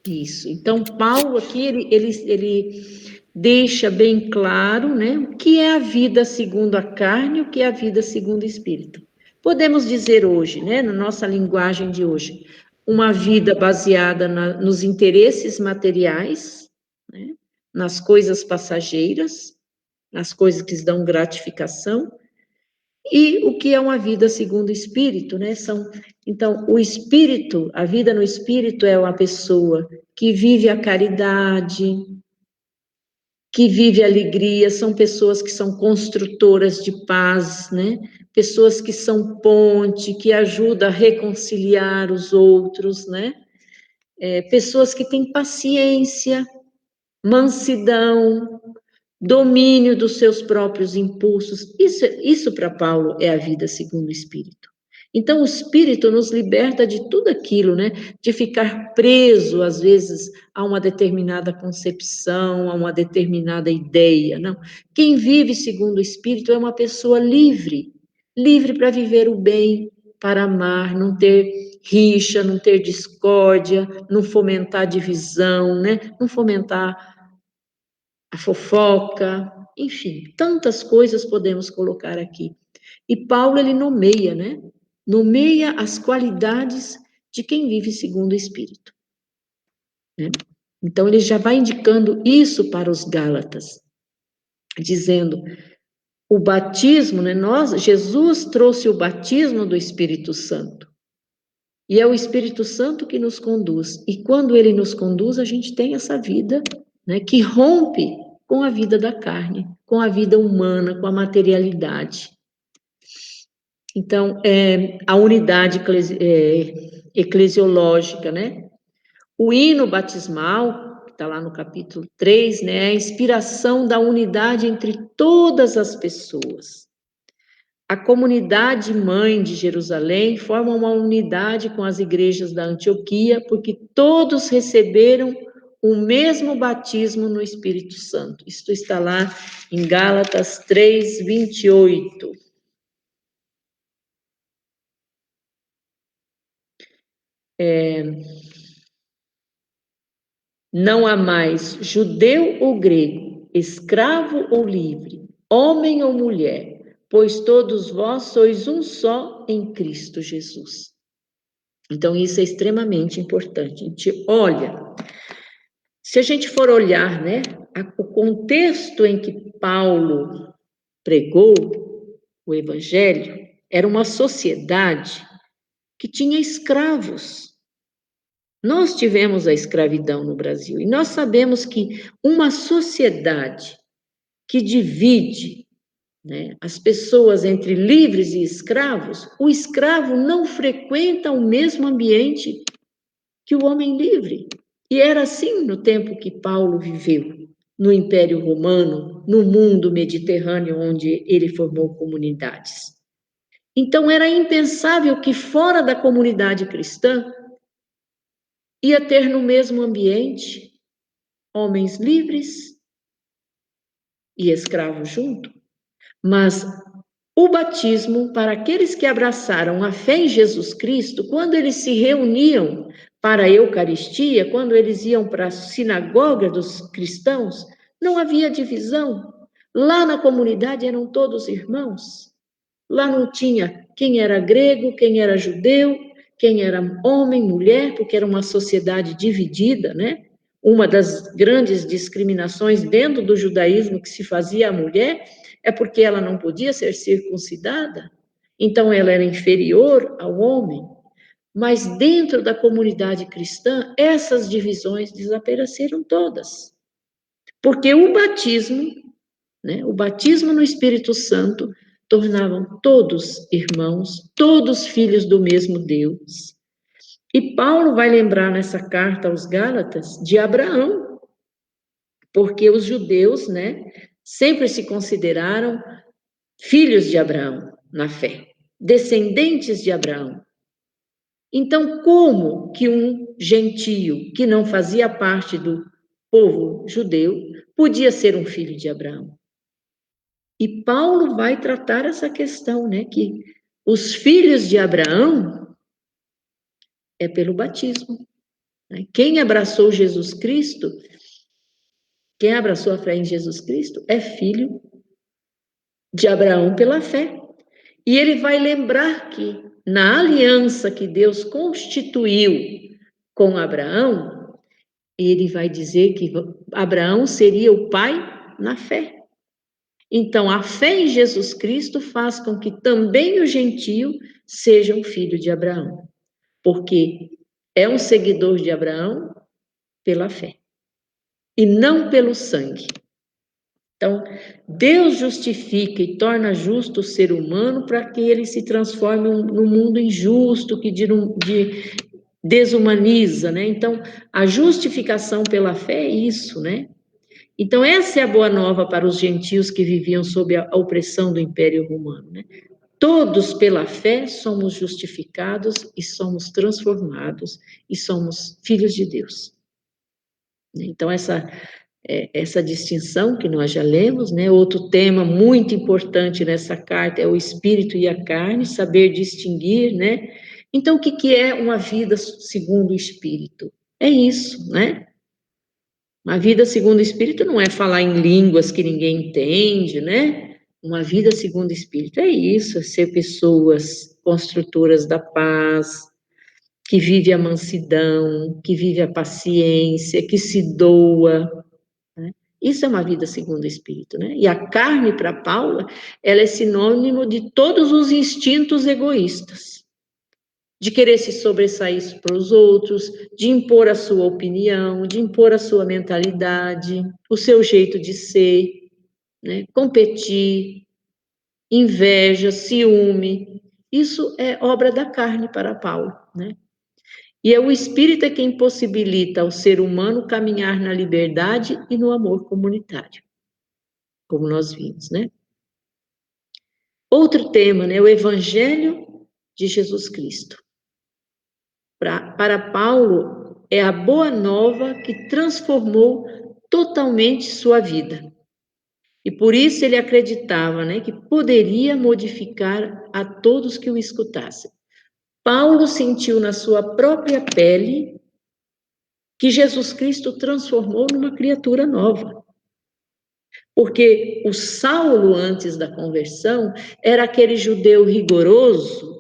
Speaker 2: Isso. Então, Paulo aqui, ele deixa bem claro, né, o que é a vida segundo a carne e o que é a vida segundo o Espírito. Podemos dizer hoje, né, na nossa linguagem de hoje, uma vida baseada nos interesses materiais, né, nas coisas passageiras, nas coisas que dão gratificação, e o que é uma vida segundo o Espírito, né? Então, o Espírito, a vida no Espírito é uma pessoa que vive a caridade, que vive a alegria, são pessoas que são construtoras de paz, né? Pessoas que são ponte, que ajudam a reconciliar os outros, né? Pessoas que têm paciência, mansidão, domínio dos seus próprios impulsos. Isso para Paulo é a vida segundo o Espírito. Então, o Espírito nos liberta de tudo aquilo, né? De ficar preso, às vezes, a uma determinada concepção, a uma determinada ideia, não. Quem vive segundo o Espírito é uma pessoa livre, livre para viver o bem, para amar, não ter rixa, não ter discórdia, não fomentar divisão, né? Não fomentar a fofoca, enfim, tantas coisas podemos colocar aqui. E Paulo, ele nomeia, né? Nomeia as qualidades de quem vive segundo o Espírito, né? Então, ele já vai indicando isso para os Gálatas, dizendo, o batismo, né? Jesus trouxe o batismo do Espírito Santo, e é o Espírito Santo que nos conduz, e quando ele nos conduz, a gente tem essa vida, né, que rompe com a vida da carne, com a vida humana, com a materialidade. Então, a unidade eclesiológica, né? O hino batismal, que está lá no capítulo 3, né? É a inspiração da unidade entre todas as pessoas. A comunidade mãe de Jerusalém forma uma unidade com as igrejas da Antioquia, porque todos receberam o mesmo batismo no Espírito Santo. Isto está lá em Gálatas 3, 28. Não há mais judeu ou grego, escravo ou livre, homem ou mulher, pois todos vós sois um só em Cristo Jesus. Então, isso é extremamente importante. A gente olha, se a gente for olhar, né, o contexto em que Paulo pregou o Evangelho, era uma sociedade que tinha escravos. Nós tivemos a escravidão no Brasil e nós sabemos que uma sociedade que divide, né, as pessoas entre livres e escravos, o escravo não frequenta o mesmo ambiente que o homem livre. E era assim no tempo que Paulo viveu, no Império Romano, no mundo mediterrâneo, onde ele formou comunidades. Então, era impensável que fora da comunidade cristã ia ter no mesmo ambiente homens livres e escravos junto. Mas o batismo, para aqueles que abraçaram a fé em Jesus Cristo, quando eles se reuniam para a Eucaristia, quando eles iam para a sinagoga dos cristãos, não havia divisão. Lá na comunidade eram todos irmãos. Lá não tinha quem era grego, quem era judeu, quem era homem, mulher, porque era uma sociedade dividida, né? Uma das grandes discriminações dentro do judaísmo que se fazia à mulher é porque ela não podia ser circuncidada, então ela era inferior ao homem. Mas dentro da comunidade cristã, essas divisões desapareceram todas. Porque o batismo, né, o batismo no Espírito Santo, tornavam todos irmãos, todos filhos do mesmo Deus. E Paulo vai lembrar nessa carta aos Gálatas de Abraão, porque os judeus, né, sempre se consideraram filhos de Abraão na fé, descendentes de Abraão. Então, como que um gentio que não fazia parte do povo judeu podia ser um filho de Abraão? E Paulo vai tratar essa questão, né, que os filhos de Abraão é pelo batismo. Né? Quem abraçou Jesus Cristo, quem abraçou a fé em Jesus Cristo, é filho de Abraão pela fé. E ele vai lembrar que na aliança que Deus constituiu com Abraão, ele vai dizer que Abraão seria o pai na fé. Então, a fé em Jesus Cristo faz com que também o gentio seja um filho de Abraão, porque é um seguidor de Abraão pela fé, e não pelo sangue. Então, Deus justifica e torna justo o ser humano para que ele se transforme num mundo injusto, que desumaniza, né? Então, a justificação pela fé é isso, né? Então, essa é a boa nova para os gentios que viviam sob a opressão do Império Romano, né? Todos, pela fé, somos justificados e somos transformados e somos filhos de Deus. Então, essa distinção que nós já lemos, né? Outro tema muito importante nessa carta é o espírito e a carne, saber distinguir, né? Então, o que é uma vida segundo o espírito? É isso, né? Uma vida segundo o Espírito não é falar em línguas que ninguém entende, né? Uma vida segundo o Espírito é isso, é ser pessoas construtoras da paz, que vive a mansidão, que vive a paciência, que se doa, né? Isso é uma vida segundo o Espírito, né? E a carne, para Paulo, ela é sinônimo de todos os instintos egoístas, de querer se sobressair para os outros, de impor a sua opinião, de impor a sua mentalidade, o seu jeito de ser, né? Competir, inveja, ciúme. Isso é obra da carne para Paulo, né? E é o Espírito quem possibilita ao ser humano caminhar na liberdade e no amor comunitário, como nós vimos, né? Outro tema, né? O Evangelho de Jesus Cristo. Para Paulo, é a boa nova que transformou totalmente sua vida. E por isso ele acreditava, né, que poderia modificar a todos que o escutassem. Paulo sentiu na sua própria pele que Jesus Cristo transformou numa criatura nova. Porque o Saulo, antes da conversão, era aquele judeu rigoroso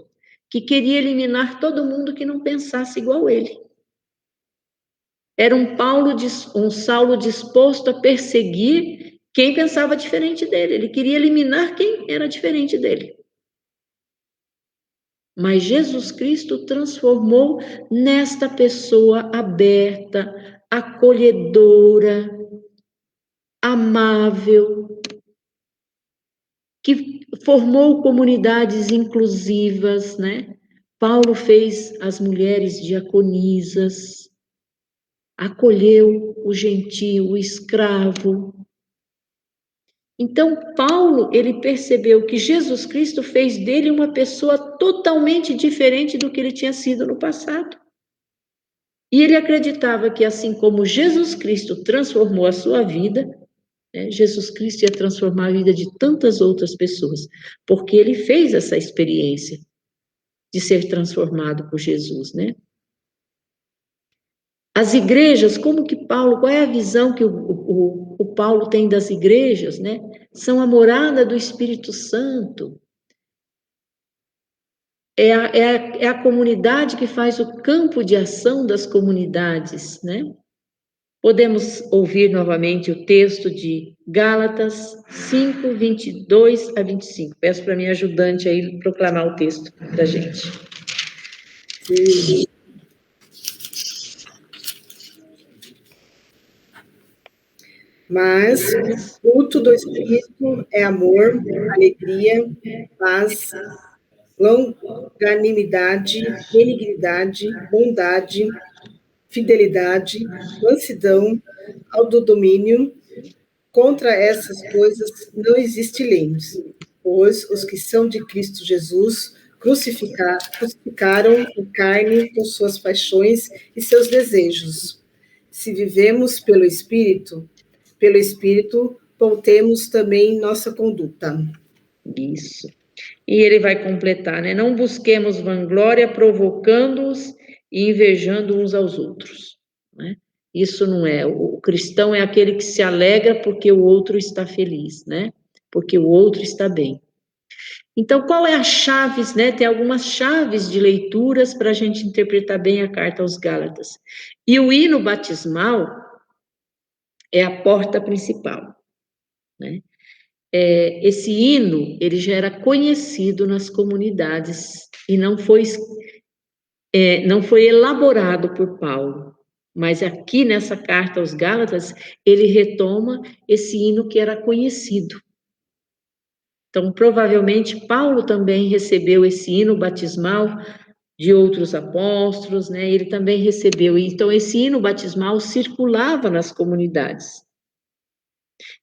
Speaker 2: que queria eliminar todo mundo que não pensasse igual ele. Era um Saulo disposto a perseguir quem pensava diferente dele. Ele queria eliminar quem era diferente dele. Mas Jesus Cristo transformou nesta pessoa aberta, acolhedora, amável, que formou comunidades inclusivas, né? Paulo fez as mulheres diaconisas, acolheu o gentio, o escravo. Então, Paulo, ele percebeu que Jesus Cristo fez dele uma pessoa totalmente diferente do que ele tinha sido no passado. E ele acreditava que, assim como Jesus Cristo transformou a sua vida, né, Jesus Cristo ia transformar a vida de tantas outras pessoas, porque ele fez essa experiência de ser transformado por Jesus, né? As igrejas, como que Paulo, qual é a visão que o Paulo tem das igrejas, né? são a morada do Espírito Santo. É a comunidade que faz o campo de ação das comunidades, né? Podemos ouvir novamente o texto de Gálatas 5, 22 a 25. Peço para minha ajudante aí proclamar o texto para a gente.
Speaker 3: Sim. Mas o fruto do Espírito é amor, alegria, paz, longanimidade, benignidade, bondade, fidelidade, mansidão, autodomínio. Contra essas coisas não existe lei, pois os que são de Cristo Jesus crucificaram a carne com suas paixões e seus desejos. Se vivemos pelo Espírito, pautemos também nossa conduta.
Speaker 2: Isso. E ele vai completar, né? Não busquemos vanglória, provocando-os e invejando uns aos outros, né? Isso não é. O cristão é aquele que se alegra porque o outro está feliz, né? Porque o outro está bem. Então, qual é a chaves, né? Tem algumas chaves de leituras para a gente interpretar bem a carta aos Gálatas. E o hino batismal é a porta principal, né? Esse hino, ele já era conhecido nas comunidades e não foi elaborado por Paulo, mas aqui nessa carta aos Gálatas, ele retoma esse hino que era conhecido. Então, provavelmente, Paulo também recebeu esse hino batismal de outros apóstolos, né? Ele também recebeu. Então, esse hino batismal circulava nas comunidades.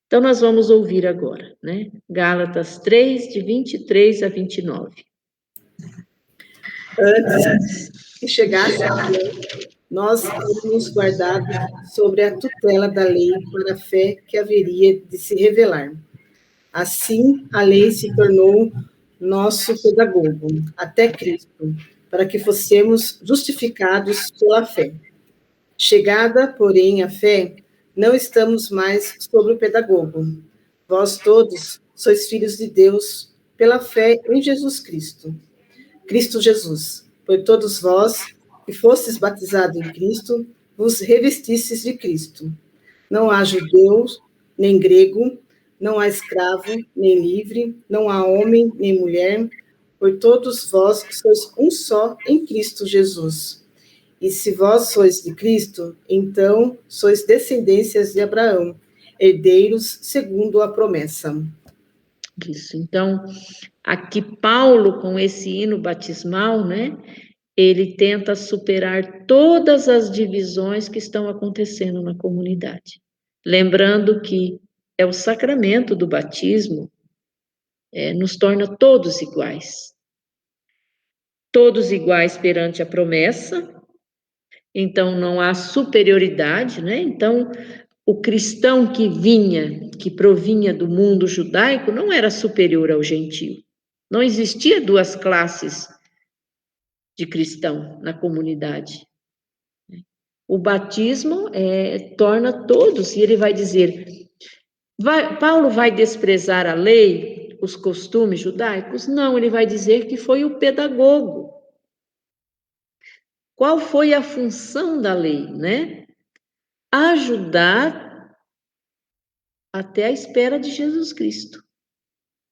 Speaker 2: Então, nós vamos ouvir agora, né? Gálatas 3, de 23 a 29.
Speaker 3: Antes que chegasse a lei, nós éramos guardados sobre a tutela da lei para a fé que haveria de se revelar. Assim, a lei se tornou nosso pedagogo, até Cristo, para que fossemos justificados pela fé. Chegada, porém, a fé, não estamos mais sobre o pedagogo. Vós todos sois filhos de Deus pela fé em Jesus Cristo. Cristo Jesus, pois todos vós que fostes batizados em Cristo, vos revestistes de Cristo. Não há judeu, nem grego, não há escravo, nem livre, não há homem, nem mulher, pois todos vós sois um só em Cristo Jesus. E se vós sois de Cristo, então sois descendências de Abraão, herdeiros segundo a promessa.
Speaker 2: Isso, então, aqui Paulo, com esse hino batismal, né, ele tenta superar todas as divisões que estão acontecendo na comunidade. Lembrando que é o sacramento do batismo, nos torna todos iguais. Todos iguais perante a promessa, então não há superioridade, né? Então, o cristão que provinha do mundo judaico, não era superior ao gentio. Não existia duas classes de cristão na comunidade. O batismo torna todos, e ele vai dizer, Paulo vai desprezar a lei, os costumes judaicos? Não, ele vai dizer que foi o pedagogo. Qual foi a função da lei, né? Ajudar até a espera de Jesus Cristo.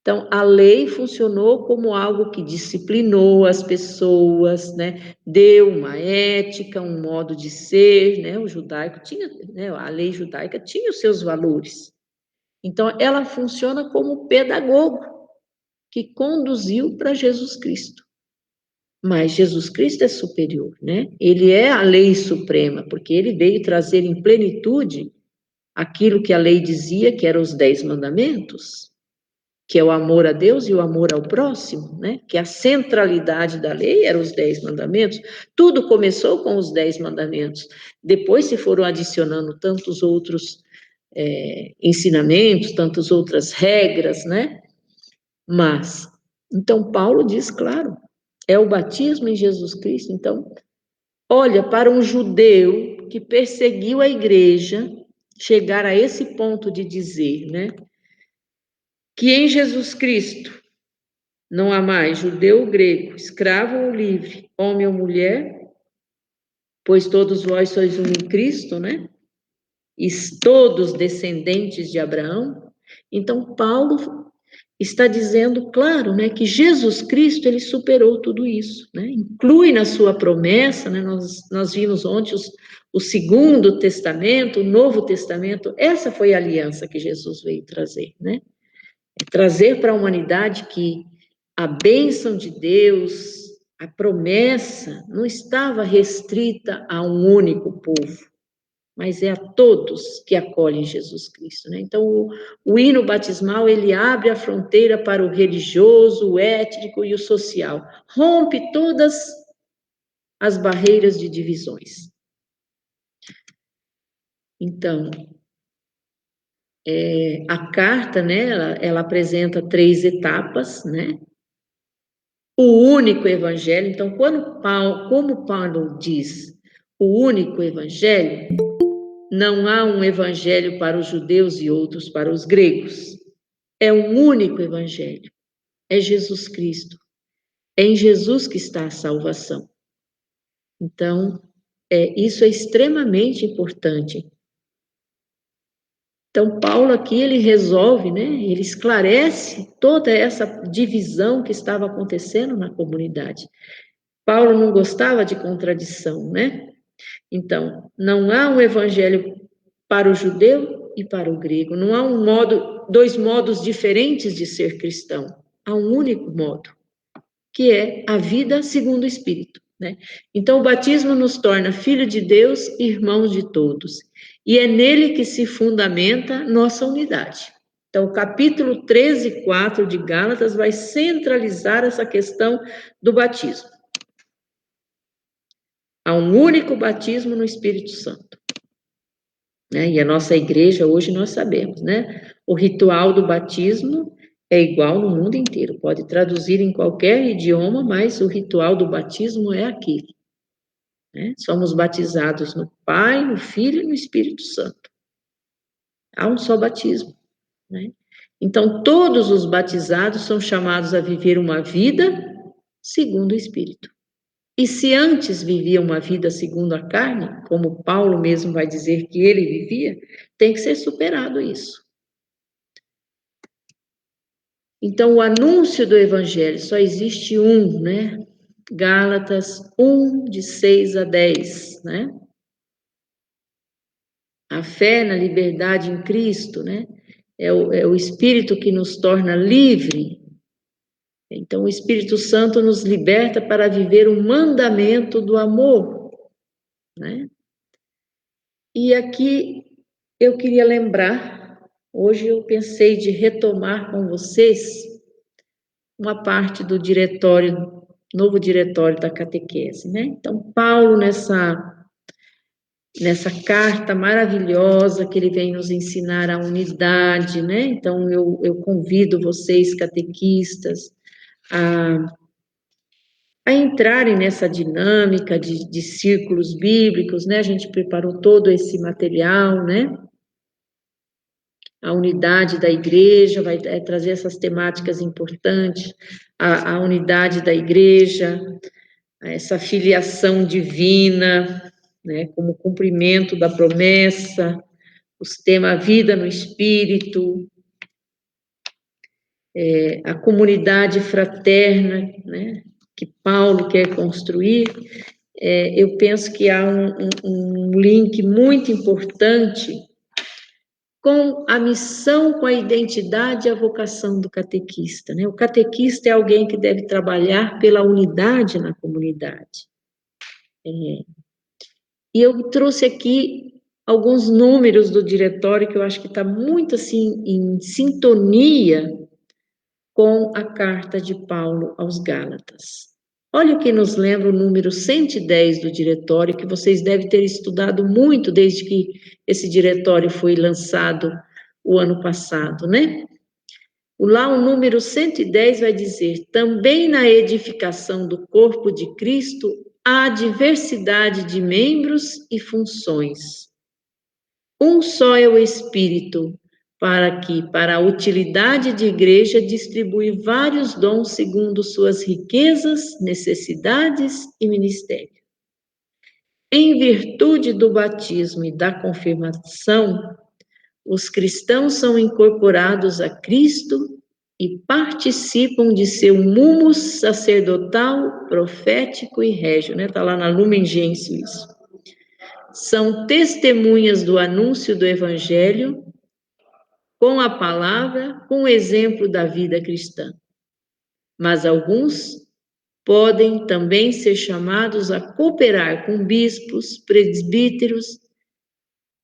Speaker 2: Então, a lei funcionou como algo que disciplinou as pessoas, né? Deu uma ética, um modo de ser, né? O judaico tinha, né? A lei judaica tinha os seus valores. Então, ela funciona como pedagogo que conduziu para Jesus Cristo. Mas Jesus Cristo é superior, né? Ele é a lei suprema, porque ele veio trazer em plenitude aquilo que a lei dizia, que eram os 10 mandamentos, que é o amor a Deus e o amor ao próximo, né? Que a centralidade da lei eram os 10 mandamentos. Tudo começou com os 10 mandamentos. Depois se foram adicionando tantos outros ensinamentos, tantas outras regras, né? Mas, então Paulo diz, claro, é o batismo em Jesus Cristo. Então, olha, para um judeu que perseguiu a igreja, chegar a esse ponto de dizer, né? que em Jesus Cristo não há mais judeu ou grego, escravo ou livre, homem ou mulher, pois todos vós sois um em Cristo, né? E todos descendentes de Abraão. Então, Paulo está dizendo, claro, né, que Jesus Cristo, ele superou tudo isso, né? Inclui na sua promessa, né? Nós vimos ontem o Segundo Testamento, o Novo Testamento, essa foi a aliança que Jesus veio trazer, né? Trazer para a humanidade que a bênção de Deus, a promessa, não estava restrita a um único povo, mas é a todos que acolhem Jesus Cristo, né? Então, o hino batismal, ele abre a fronteira para o religioso, o étnico e o social, rompe todas as barreiras de divisões. Então, a carta, né, ela apresenta 3 etapas, né? O único evangelho, então, como Paulo diz, o único evangelho, não há um evangelho para os judeus e outros para os gregos. É um único evangelho. É Jesus Cristo. É em Jesus que está a salvação. Então, isso é extremamente importante. Então, Paulo aqui, ele resolve, né? Ele esclarece toda essa divisão que estava acontecendo na comunidade. Paulo não gostava de contradição, né? Então, não há um evangelho para o judeu e para o grego. Não há 2 modos diferentes de ser cristão. Há um único modo, que é a vida segundo o Espírito, né? Então, o batismo nos torna filho de Deus e irmãos de todos. E é nele que se fundamenta nossa unidade. Então, o capítulo 13, 4 de Gálatas vai centralizar essa questão do batismo. Há um único batismo no Espírito Santo. Né? E a nossa igreja, hoje, nós sabemos, né? O ritual do batismo é igual no mundo inteiro. Pode traduzir em qualquer idioma, mas o ritual do batismo é aquele. Né? Somos batizados no Pai, no Filho e no Espírito Santo. Há um só batismo. Né? Então, todos os batizados são chamados a viver uma vida segundo o Espírito. E se antes vivia uma vida segundo a carne, como Paulo mesmo vai dizer que ele vivia, tem que ser superado isso. Então, o anúncio do evangelho só existe um, né? Gálatas 1, de 6 a 10, né? A fé na liberdade em Cristo, né? É o Espírito que nos torna livre. Então, o Espírito Santo nos liberta para viver o mandamento do amor, né? E aqui eu queria lembrar, hoje eu pensei de retomar com vocês uma parte do diretório, novo diretório da catequese, né? Então, Paulo, nessa carta maravilhosa que ele vem nos ensinar a unidade, né? Então, eu convido vocês, catequistas, a entrarem nessa dinâmica de círculos bíblicos, né? A gente preparou todo esse material, né? A unidade da igreja, vai trazer essas temáticas importantes, a unidade da igreja, essa filiação divina, né, como cumprimento da promessa, os temas vida no Espírito, a comunidade fraterna, né, que Paulo quer construir. Eu penso que há um link muito importante com a missão, com a identidade e a vocação do catequista, né? O catequista é alguém que deve trabalhar pela unidade na comunidade. E eu trouxe aqui alguns números do diretório que eu acho que está muito, assim, em sintonia com a carta de Paulo aos Gálatas. Olha o que nos lembra o número 110 do diretório, que vocês devem ter estudado muito desde que esse diretório foi lançado o ano passado, né? Lá o número 110 vai dizer: também na edificação do corpo de Cristo há diversidade de membros e funções. Um só é o Espírito, para a utilidade de igreja, distribui vários dons segundo suas riquezas, necessidades e ministério. Em virtude do batismo e da confirmação, os cristãos são incorporados a Cristo e participam de seu mumus sacerdotal, profético e régio, né? Está lá na Lumen Gentium isso. São testemunhas do anúncio do Evangelho, com a palavra, com o exemplo da vida cristã. Mas alguns podem também ser chamados a cooperar com bispos, presbíteros,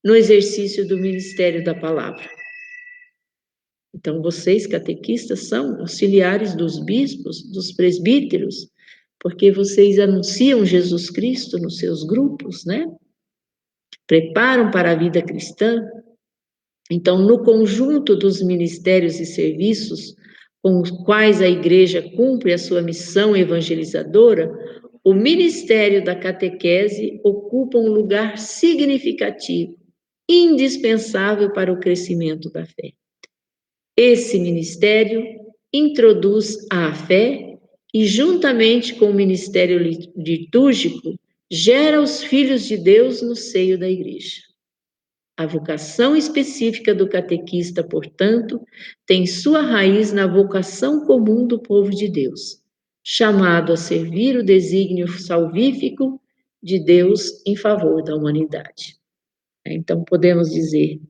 Speaker 2: no exercício do ministério da palavra. Então, vocês, catequistas, são auxiliares dos bispos, dos presbíteros, porque vocês anunciam Jesus Cristo nos seus grupos, né? Preparam para a vida cristã. Então, no conjunto dos ministérios e serviços com os quais a igreja cumpre a sua missão evangelizadora, o ministério da catequese ocupa um lugar significativo, indispensável para o crescimento da fé. Esse ministério introduz a fé e, juntamente com o ministério litúrgico, gera os filhos de Deus no seio da igreja. A vocação específica do catequista, portanto, tem sua raiz na vocação comum do povo de Deus, chamado a servir o desígnio salvífico de Deus em favor da humanidade. Então, podemos dizer,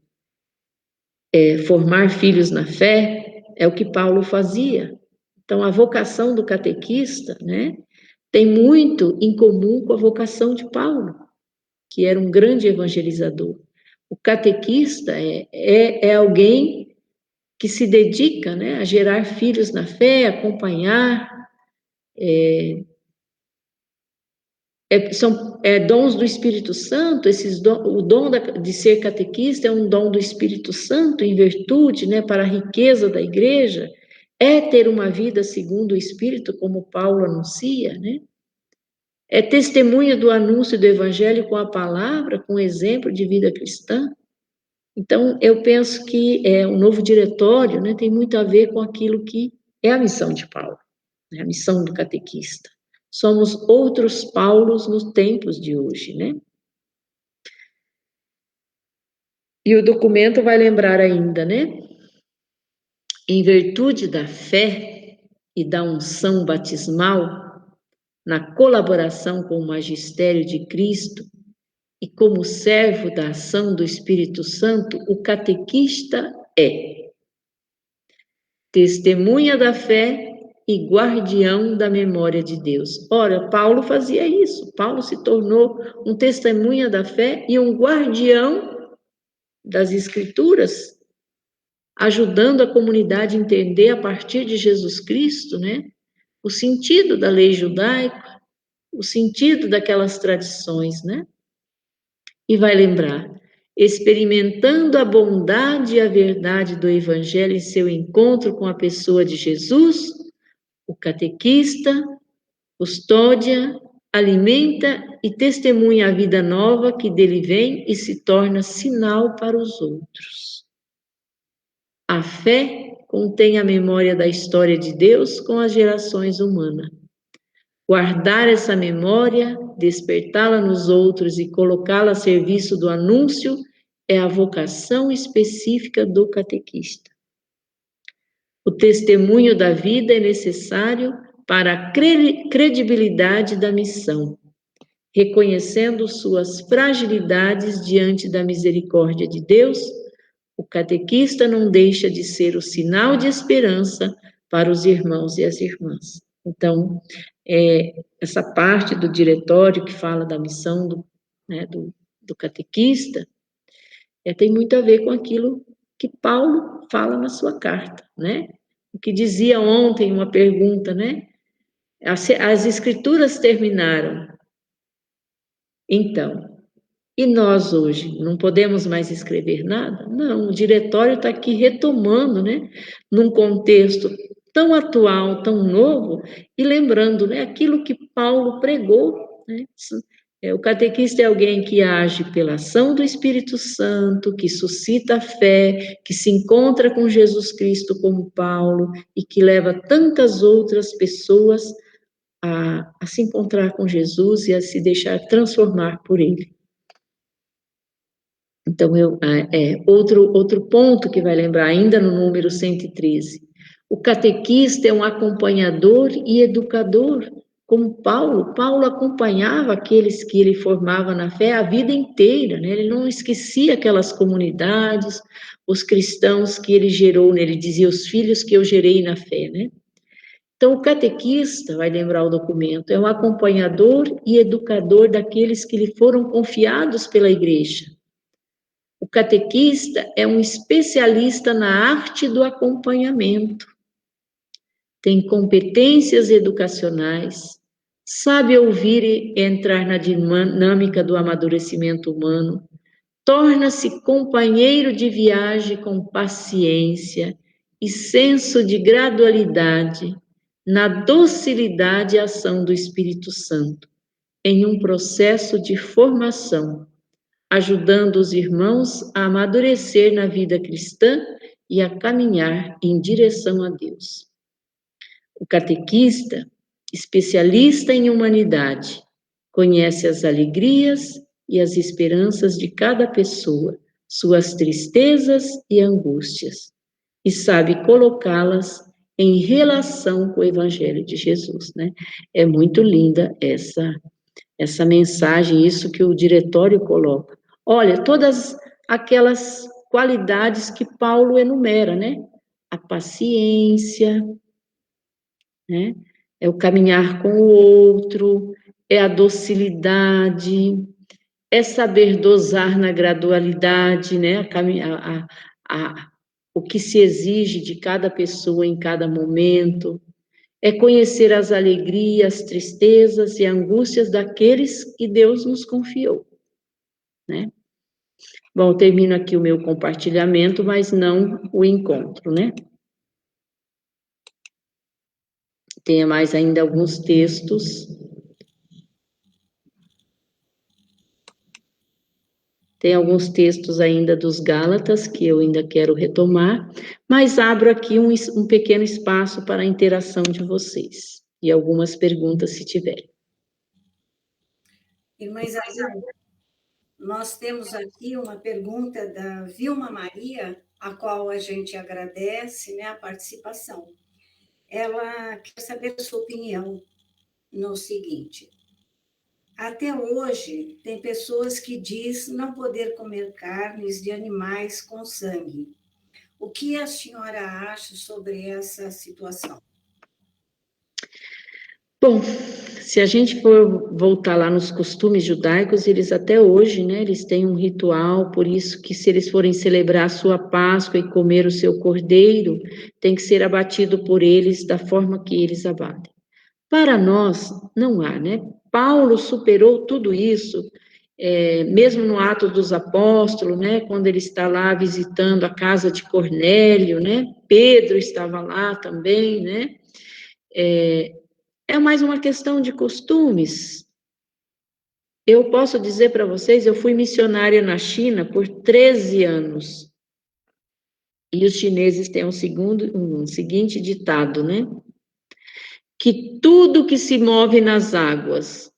Speaker 2: formar filhos na fé é o que Paulo fazia. Então, a vocação do catequista, né, tem muito em comum com a vocação de Paulo, que era um grande evangelizador. O catequista é alguém que se dedica, né, a gerar filhos na fé, acompanhar, são dons do Espírito Santo. O dom de ser catequista é um dom do Espírito Santo, em virtude, né, para a riqueza da igreja, é ter uma vida segundo o Espírito, como Paulo anuncia, né? É testemunha do anúncio do Evangelho com a palavra, com exemplo de vida cristã. Então, eu penso que o novo diretório, né, tem muito a ver com aquilo que é a missão de Paulo, né, a missão do catequista. Somos outros Paulos nos tempos de hoje, né? E o documento vai lembrar ainda, né? Em virtude da fé e da unção batismal, na colaboração com o magistério de Cristo e como servo da ação do Espírito Santo, o catequista é testemunha da fé e guardião da memória de Deus. Ora, Paulo fazia isso. Paulo se tornou um testemunha da fé e um guardião das Escrituras, ajudando a comunidade a entender, a partir de Jesus Cristo, né, o sentido da lei judaica, o sentido daquelas tradições, né? E vai lembrar, experimentando a bondade e a verdade do Evangelho em seu encontro com a pessoa de Jesus, o catequista custódia, alimenta e testemunha a vida nova que dele vem e se torna sinal para os outros. A fé contém a memória da história de Deus com as gerações humanas. Guardar essa memória, despertá-la nos outros e colocá-la a serviço do anúncio é a vocação específica do catequista. O testemunho da vida é necessário para a credibilidade da missão, reconhecendo suas fragilidades diante da misericórdia de Deus. O catequista não deixa de ser o sinal de esperança para os irmãos e as irmãs. Então, essa parte do diretório que fala da missão do catequista tem muito a ver com aquilo que Paulo fala na sua carta, né? O que dizia ontem, uma pergunta, né? As Escrituras terminaram. Então, e nós hoje não podemos mais escrever nada? Não, o diretório está aqui retomando, né? Num contexto tão atual, tão novo, e lembrando, né, aquilo que Paulo pregou, né, O catequista é alguém que age pela ação do Espírito Santo, que suscita a fé, que se encontra com Jesus Cristo como Paulo e que leva tantas outras pessoas a se encontrar com Jesus e a se deixar transformar por ele. Então, outro ponto que vai lembrar, ainda no número 113, o catequista é um acompanhador e educador, como Paulo. Paulo acompanhava aqueles que ele formava na fé a vida inteira, né? Ele não esquecia aquelas comunidades, os cristãos que ele gerou, né? Ele dizia, os filhos que eu gerei na fé, né? Então, o catequista, vai lembrar o documento, é um acompanhador e educador daqueles que lhe foram confiados pela igreja. O catequista é um especialista na arte do acompanhamento. Tem competências educacionais, sabe ouvir e entrar na dinâmica do amadurecimento humano, torna-se companheiro de viagem com paciência e senso de gradualidade na docilidade e ação do Espírito Santo, em um processo de formação, ajudando os irmãos a amadurecer na vida cristã e a caminhar em direção a Deus. O catequista, especialista em humanidade, conhece as alegrias e as esperanças de cada pessoa, suas tristezas e angústias, e sabe colocá-las em relação com o Evangelho de Jesus, né? É muito linda essa mensagem, isso que o diretório coloca. Olha, todas aquelas qualidades que Paulo enumera, né? A paciência, né? É o caminhar com o outro, é a docilidade, é saber dosar na gradualidade, né? O que se exige de cada pessoa em cada momento, é conhecer as alegrias, tristezas e angústias daqueles que Deus nos confiou, né? Bom, eu termino aqui o meu compartilhamento, mas não o encontro, né? Tem mais ainda alguns textos. Tem alguns textos ainda dos Gálatas que eu ainda quero retomar, mas abro aqui um pequeno espaço para a interação de vocês e algumas perguntas, se tiverem.
Speaker 1: Irmã Isabel, nós temos aqui uma pergunta da Vilma Maria, a qual a gente agradece, né, a participação. Ela quer saber a sua opinião no seguinte: até hoje, tem pessoas que dizem não poder comer carnes de animais com sangue. O que a senhora acha sobre essa situação?
Speaker 2: Bom, se a gente for voltar lá nos costumes judaicos, eles até hoje, né, eles têm um ritual, por isso que se eles forem celebrar a sua Páscoa e comer o seu cordeiro, tem que ser abatido por eles da forma que eles abatem. Para nós, não há, né? Paulo superou tudo isso, mesmo no Atos dos Apóstolos, né? Quando ele está lá visitando a casa de Cornélio, né? Pedro estava lá também, né? É mais uma questão de costumes. Eu posso dizer para vocês, eu fui missionária na China por 13 anos. E os chineses têm um seguinte ditado, né? Que tudo que se move nas águas,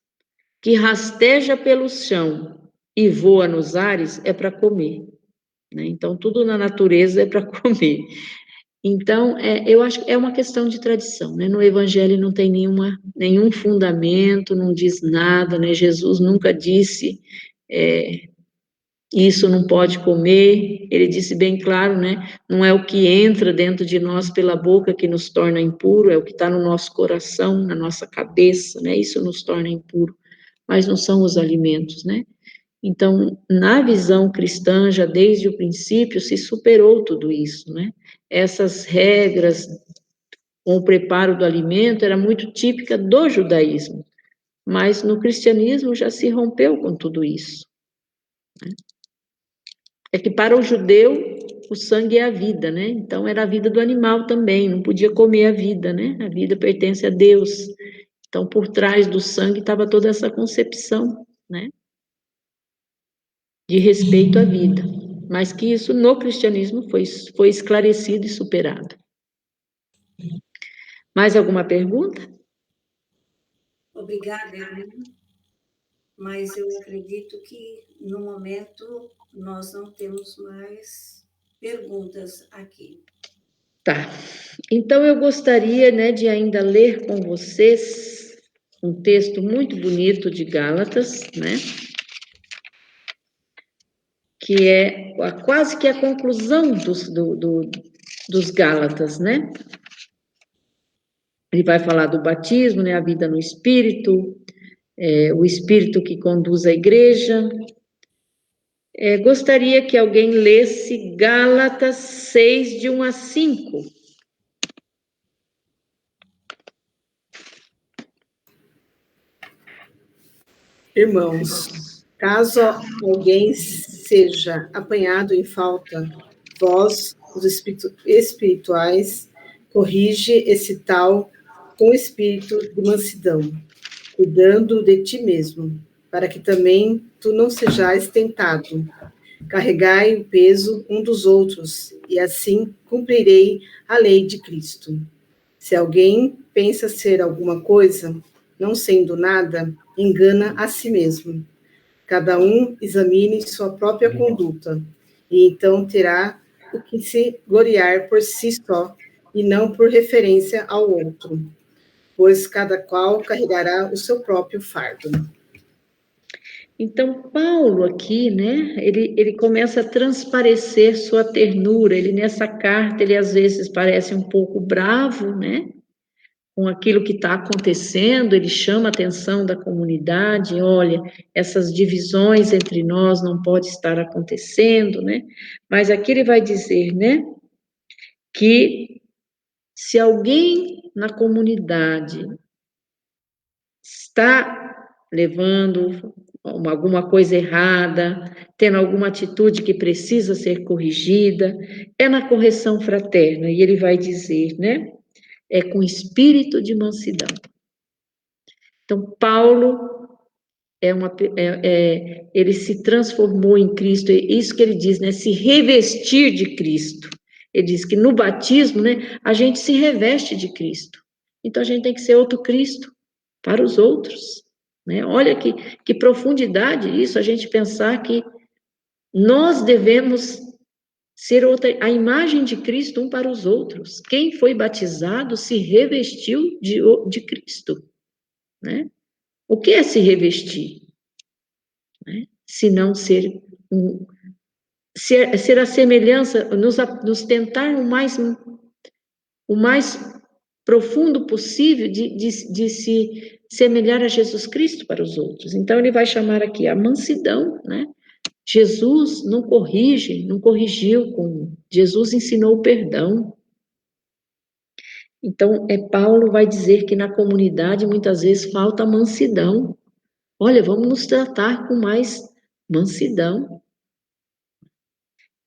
Speaker 2: que rasteja pelo chão e voa nos ares, é para comer, né? Então, tudo na natureza é para comer. Então, eu acho que é uma questão de tradição, né? No Evangelho não tem nenhum fundamento, não diz nada, né? Jesus nunca disse, isso não pode comer, ele disse bem claro, né? Não é o que entra dentro de nós pela boca que nos torna impuro, é o que está no nosso coração, na nossa cabeça, né? Isso nos torna impuro, mas não são os alimentos, né? Então, na visão cristã, já desde o princípio, se superou tudo isso, né? Essas regras com o preparo do alimento era muito típica do judaísmo, mas no cristianismo já se rompeu com tudo isso, né? É que para o judeu, o sangue é a vida, né? Então, era a vida do animal também, não podia comer a vida, né? A vida pertence a Deus. Então, por trás do sangue estava toda essa concepção né? De respeito à vida, mas que isso no cristianismo foi esclarecido e superado. Mais alguma pergunta?
Speaker 1: Obrigada, Helena, mas eu acredito que, no momento, nós não temos mais perguntas aqui.
Speaker 2: Tá. Então, eu gostaria, né, de ainda ler com vocês um texto muito bonito de Gálatas, né? Que é quase que a conclusão dos Gálatas, né? Ele vai falar do batismo, né, a vida no Espírito, o Espírito que conduz a igreja. Gostaria que alguém lesse Gálatas 6, de 1 a 5.
Speaker 3: Irmãos, caso alguém seja apanhado em falta, vós, os espirituais, corrige esse tal com espírito de mansidão, cuidando de ti mesmo, para que também tu não sejais tentado. Carregai o peso um dos outros, e assim cumprirei a lei de Cristo. Se alguém pensa ser alguma coisa, não sendo nada, engana a si mesmo. Cada um examine sua própria conduta, e então terá o que se gloriar por si só, e não por referência ao outro, pois cada qual carregará o seu próprio fardo.
Speaker 2: Então, Paulo aqui, né, ele começa a transparecer sua ternura. Ele, nessa carta, ele às vezes parece um pouco bravo, né, com aquilo que está acontecendo. Ele chama a atenção da comunidade: olha, essas divisões entre nós não pode estar acontecendo, né? Mas aqui ele vai dizer, né, que se alguém na comunidade está levando alguma coisa errada, tendo alguma atitude que precisa ser corrigida, é na correção fraterna. E ele vai dizer, né, com espírito de mansidão. Então, Paulo ele se transformou em Cristo, é isso que ele diz, né, se revestir de Cristo. Ele diz que no batismo, né, a gente se reveste de Cristo. Então, a gente tem que ser outro Cristo para os outros, né? Olha que profundidade isso, a gente pensar que nós devemos ser a imagem de Cristo um para os outros. Quem foi batizado se revestiu de Cristo, né? O que é se revestir? Né? Se não ser a semelhança, nos tentar o mais profundo possível de se semelhar a Jesus Cristo para os outros. Então, ele vai chamar aqui a mansidão, né? Jesus não corrigiu, Jesus ensinou o perdão. Então, Paulo vai dizer que na comunidade muitas vezes falta mansidão. Olha, vamos nos tratar com mais mansidão.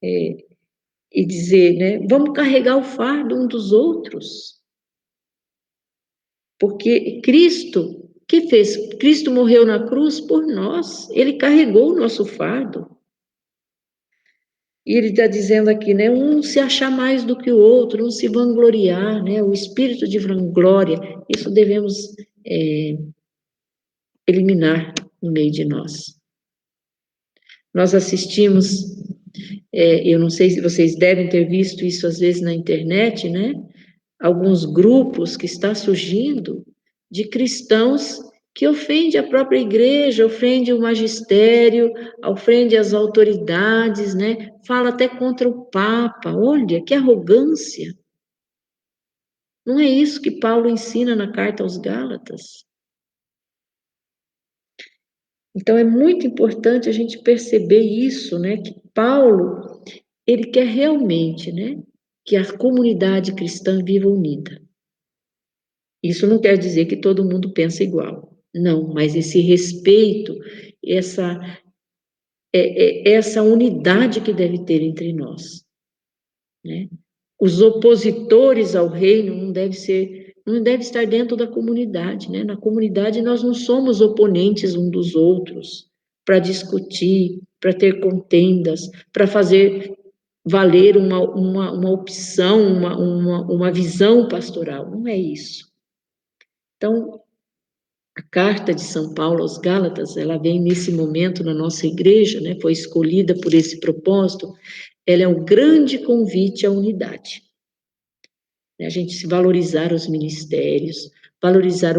Speaker 2: E dizer, né, vamos carregar o fardo um dos outros. Porque Cristo, que fez? Cristo morreu na cruz por nós, ele carregou o nosso fardo. E ele está dizendo aqui, né, um se achar mais do que o outro, um se vangloriar, né, o espírito de vanglória, isso devemos eliminar no meio de nós. Nós assistimos, eu não sei se vocês devem ter visto isso às vezes na internet, né, alguns grupos que está surgindo de cristãos que ofende a própria igreja, ofende o magistério, ofende as autoridades, né? Fala até contra o Papa. Olha, que arrogância. Não é isso que Paulo ensina na carta aos Gálatas. Então, é muito importante a gente perceber isso, né? Que Paulo, ele quer realmente, né? Que a comunidade cristã viva unida. Isso não quer dizer que todo mundo pensa igual. Não, mas esse respeito, essa unidade que deve ter entre nós, né? Os opositores ao reino não deve estar dentro da comunidade, né? Na comunidade nós não somos oponentes um dos outros, para discutir, para ter contendas, para fazer valer uma opção, uma visão pastoral. Não é isso. Então, a carta de São Paulo aos Gálatas, ela vem nesse momento na nossa igreja, né? Foi escolhida por esse propósito. Ela é um grande convite à unidade. A gente se valorizar os ministérios, valorizar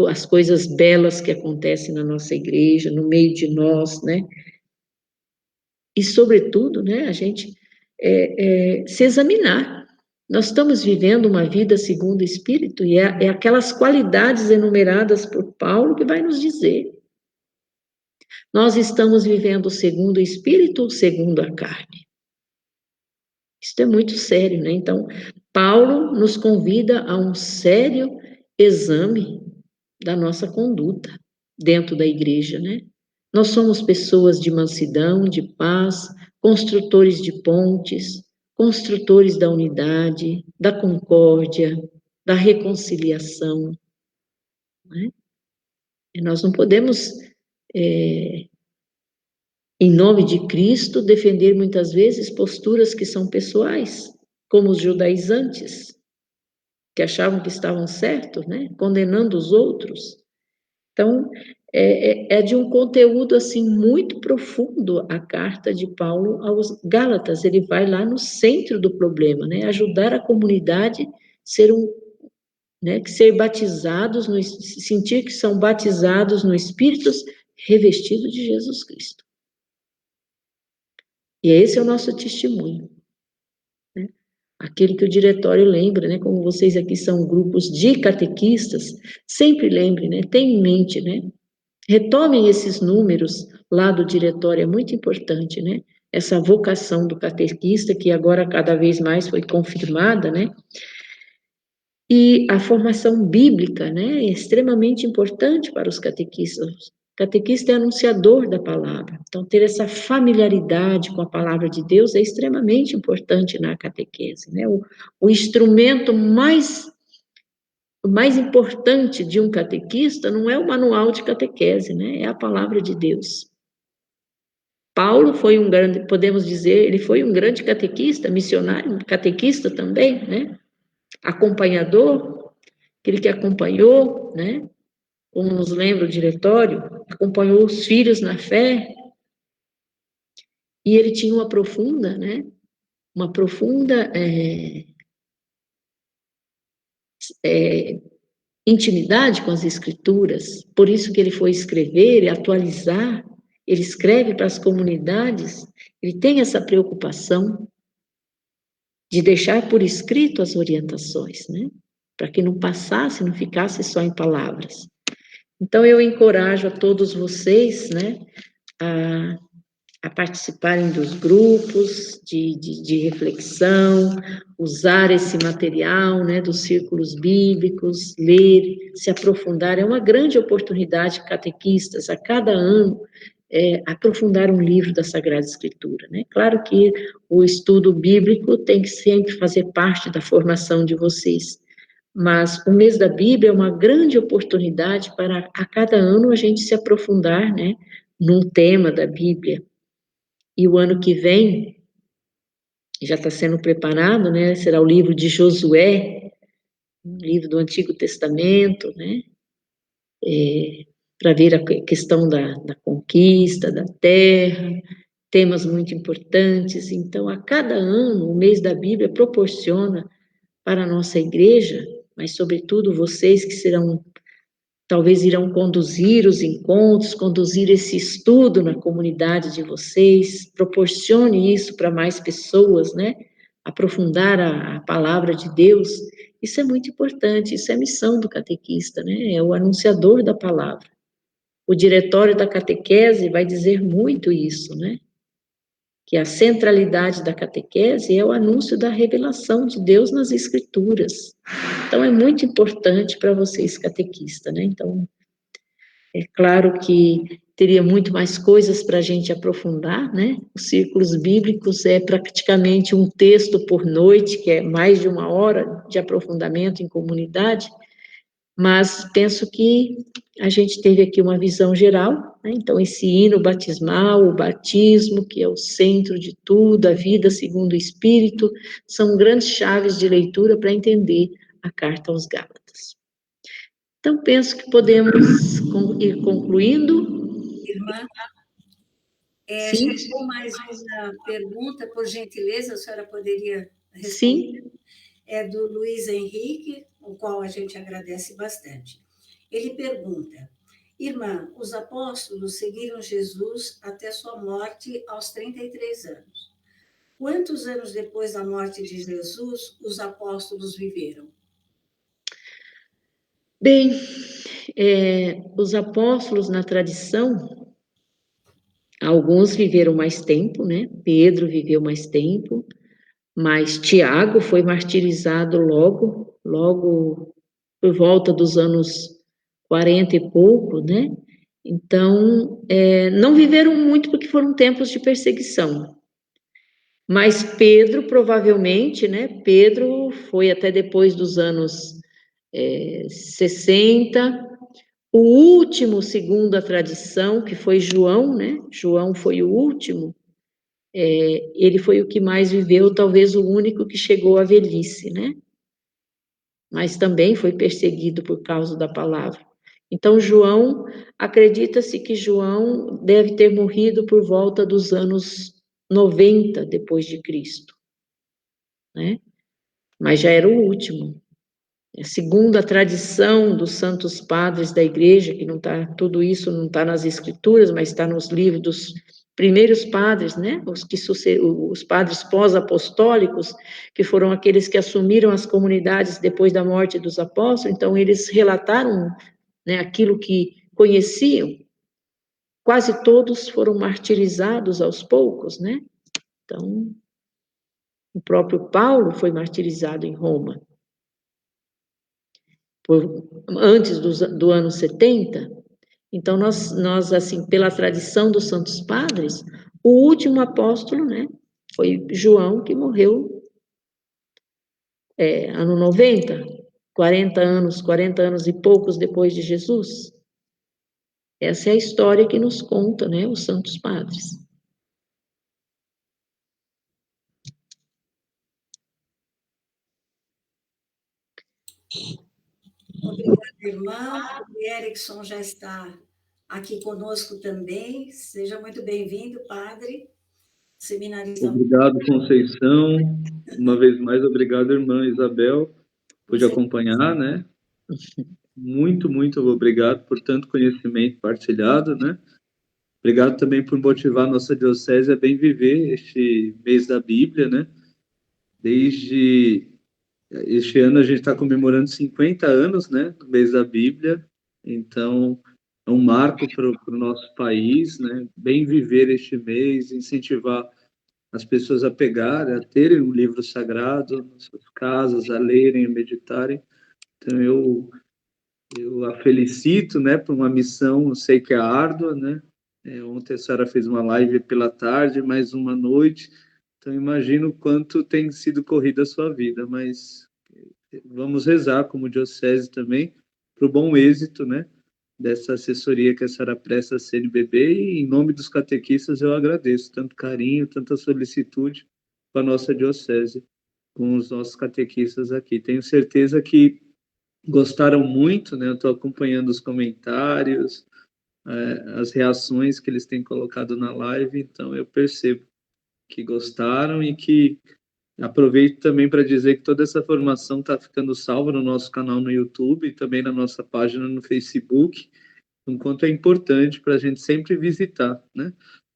Speaker 2: as coisas belas que acontecem na nossa igreja, no meio de nós, né? E, sobretudo, né, a gente se examinar. Nós estamos vivendo uma vida segundo o Espírito, e é aquelas qualidades enumeradas por Paulo que vai nos dizer. Nós estamos vivendo segundo o Espírito ou segundo a carne? Isso é muito sério, né? Então, Paulo nos convida a um sério exame da nossa conduta dentro da igreja, né? Nós somos pessoas de mansidão, de paz, construtores de pontes, construtores da unidade, da concórdia, da reconciliação, né? E nós não podemos, em nome de Cristo, defender muitas vezes posturas que são pessoais, como os judaizantes, que achavam que estavam certos, né? Condenando os outros. Então, é de um conteúdo, assim, muito profundo a carta de Paulo aos Gálatas. Ele vai lá no centro do problema, né? Ajudar a comunidade ser batizados, sentir que são batizados no Espírito, revestidos de Jesus Cristo. E esse é o nosso testemunho, né? Aquele que o diretório lembra, né? Como vocês aqui são grupos de catequistas, sempre lembrem, né? Tenham em mente, né? Retomem esses números lá do diretório, é muito importante, né? Essa vocação do catequista, que agora cada vez mais foi confirmada, né? E a formação bíblica, né? É extremamente importante para os catequistas. O catequista é anunciador da palavra. Então, ter essa familiaridade com a palavra de Deus é extremamente importante na catequese, né? O instrumento mais importante de um catequista não é o manual de catequese, né? É a palavra de Deus. Paulo foi podemos dizer, ele foi um grande catequista, missionário, catequista também, né? Acompanhador, aquele que acompanhou, né? Como nos lembra o diretório, acompanhou os filhos na fé, e ele tinha uma profunda, né? Uma profunda intimidade com as escrituras, por isso que ele foi escrever e atualizar, ele escreve para as comunidades, ele tem essa preocupação de deixar por escrito as orientações, né? Para que não passasse, não ficasse só em palavras. Então, eu encorajo a todos vocês, né, a participarem dos grupos de reflexão, usar esse material, né, dos círculos bíblicos, ler, se aprofundar. É uma grande oportunidade, catequistas, a cada ano, aprofundar um livro da Sagrada Escritura, né? Claro que o estudo bíblico tem que sempre fazer parte da formação de vocês, mas o mês da Bíblia é uma grande oportunidade para, a cada ano, a gente se aprofundar, né, num tema da Bíblia. E o ano que vem, já está sendo preparado, né, será o livro de Josué, um livro do Antigo Testamento, né, para ver a questão da conquista da terra, temas muito importantes. Então, a cada ano, o mês da Bíblia proporciona para a nossa igreja, mas sobretudo vocês que talvez irão conduzir os encontros, conduzir esse estudo na comunidade de vocês, proporcione isso para mais pessoas, né? Aprofundar a palavra de Deus, isso é muito importante, isso é missão do catequista, né? É o anunciador da palavra. O diretório da catequese vai dizer muito isso, né? Que a centralidade da catequese é o anúncio da revelação de Deus nas Escrituras. Então, é muito importante para vocês, catequistas, né? Então, é claro que teria muito mais coisas para a gente aprofundar, né? Os círculos bíblicos é praticamente um texto por noite, que é mais de 1 hora de aprofundamento em comunidade, mas penso que a gente teve aqui uma visão geral, né? Então, esse hino batismal, o batismo, que é o centro de tudo, a vida segundo o Espírito, são grandes chaves de leitura para entender a carta aos Gálatas. Então, penso que podemos ir concluindo.
Speaker 1: Irmã,
Speaker 2: Sim,
Speaker 1: chegou mais uma pergunta, por gentileza, a senhora poderia responder?
Speaker 2: sim.
Speaker 1: É do Luiz Henrique, o qual a gente agradece bastante. Ele pergunta: irmã, os apóstolos seguiram Jesus até sua morte aos 33 anos. Quantos anos depois da morte de Jesus os apóstolos viveram?
Speaker 2: Bem, os apóstolos na tradição, alguns viveram mais tempo, né? Pedro viveu mais tempo, mas Tiago foi martirizado logo por volta dos anos 40 e pouco, né? Então, não viveram muito porque foram tempos de perseguição. Mas Pedro, provavelmente, né? Pedro foi até depois dos anos 60. O último, segundo a tradição, que foi João, né? João foi o último. Ele foi o que mais viveu, talvez o único que chegou à velhice, né? Mas também foi perseguido por causa da palavra. Então, acredita-se que João deve ter morrido por volta dos anos 90 depois de Cristo, né? Mas já era o último. Segundo a tradição dos santos padres da igreja, que não está, tudo isso não está nas escrituras, mas está nos livros dos primeiros padres, né? Os padres pós-apostólicos, que foram aqueles que assumiram as comunidades depois da morte dos apóstolos, então eles relataram, né, aquilo que conheciam. Quase todos foram martirizados aos poucos, né? Então, o próprio Paulo foi martirizado em Roma. Antes do ano 70, então nós, assim, pela tradição dos santos padres, o último apóstolo, né, foi João, que morreu ano 90, 40 anos e poucos depois de Jesus. Essa é a história que nos conta, né, os santos padres.
Speaker 1: Obrigada, irmã. O Erickson já está aqui conosco também. Seja muito bem-vindo, padre, seminarista.
Speaker 4: Obrigado, Conceição. Uma vez mais, obrigado, irmã Isabel, por acompanhar, né? Muito, muito obrigado por tanto conhecimento partilhado, né? Obrigado também por motivar nossa diocese a bem viver este mês da Bíblia, né? Desde este ano a gente está comemorando 50 anos, né? Do mês da Bíblia. Então, é um marco para o nosso país, né? Bem viver este mês, incentivar as pessoas a pegarem, a terem um livro sagrado nas suas casas, a lerem, a meditarem. Então, eu a felicito, né, por uma missão, eu sei que é árdua, né? Ontem a senhora fez uma live pela tarde, mais uma noite, então imagino o quanto tem sido corrida a sua vida, mas vamos rezar como diocese também para o bom êxito, né, dessa assessoria que a senhora presta a CNBB, e em nome dos catequistas eu agradeço tanto carinho, tanta solicitude com a nossa diocese, com os nossos catequistas aqui. Tenho certeza que gostaram muito, né? Eu estou acompanhando os comentários, as reações que eles têm colocado na live, então eu percebo que gostaram e que aproveito também para dizer que toda essa formação está ficando salva no nosso canal no YouTube e também na nossa página no Facebook, enquanto é importante para a gente sempre visitar, né?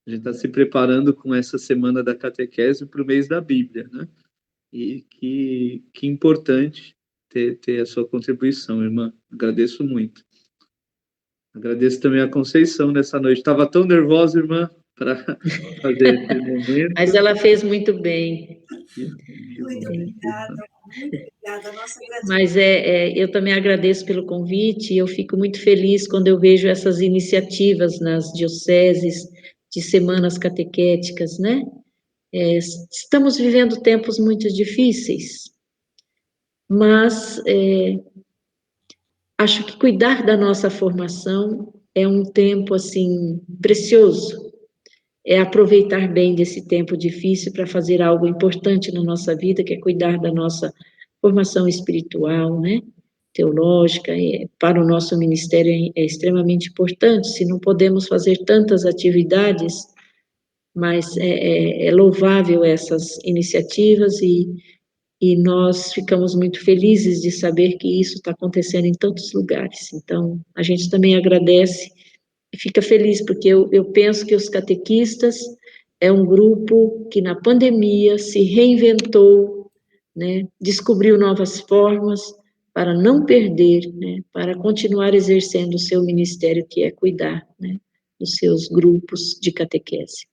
Speaker 4: A gente está se preparando com essa semana da catequese para o mês da Bíblia, né? E que importante ter a sua contribuição, irmã. Agradeço muito. Agradeço também a Conceição nessa noite. Estava tão nervosa, irmã, para fazer esse momento.
Speaker 2: Mas ela fez muito bem.
Speaker 1: Muito obrigada, muito obrigada. Nossa gratidão.
Speaker 2: Mas eu também agradeço pelo convite e eu fico muito feliz quando eu vejo essas iniciativas nas dioceses de semanas catequéticas, né? Estamos vivendo tempos muito difíceis, mas acho que cuidar da nossa formação é um tempo, assim, precioso. É aproveitar bem desse tempo difícil para fazer algo importante na nossa vida, que é cuidar da nossa formação espiritual, né? Teológica, para o nosso ministério é extremamente importante. Se não podemos fazer tantas atividades, mas é louvável essas iniciativas e nós ficamos muito felizes de saber que isso está acontecendo em tantos lugares. Então, a gente também agradece e fica feliz, porque eu penso que os catequistas é um grupo que na pandemia se reinventou, né, descobriu novas formas para não perder, né, para continuar exercendo o seu ministério, que é cuidar, né, dos seus grupos de catequese.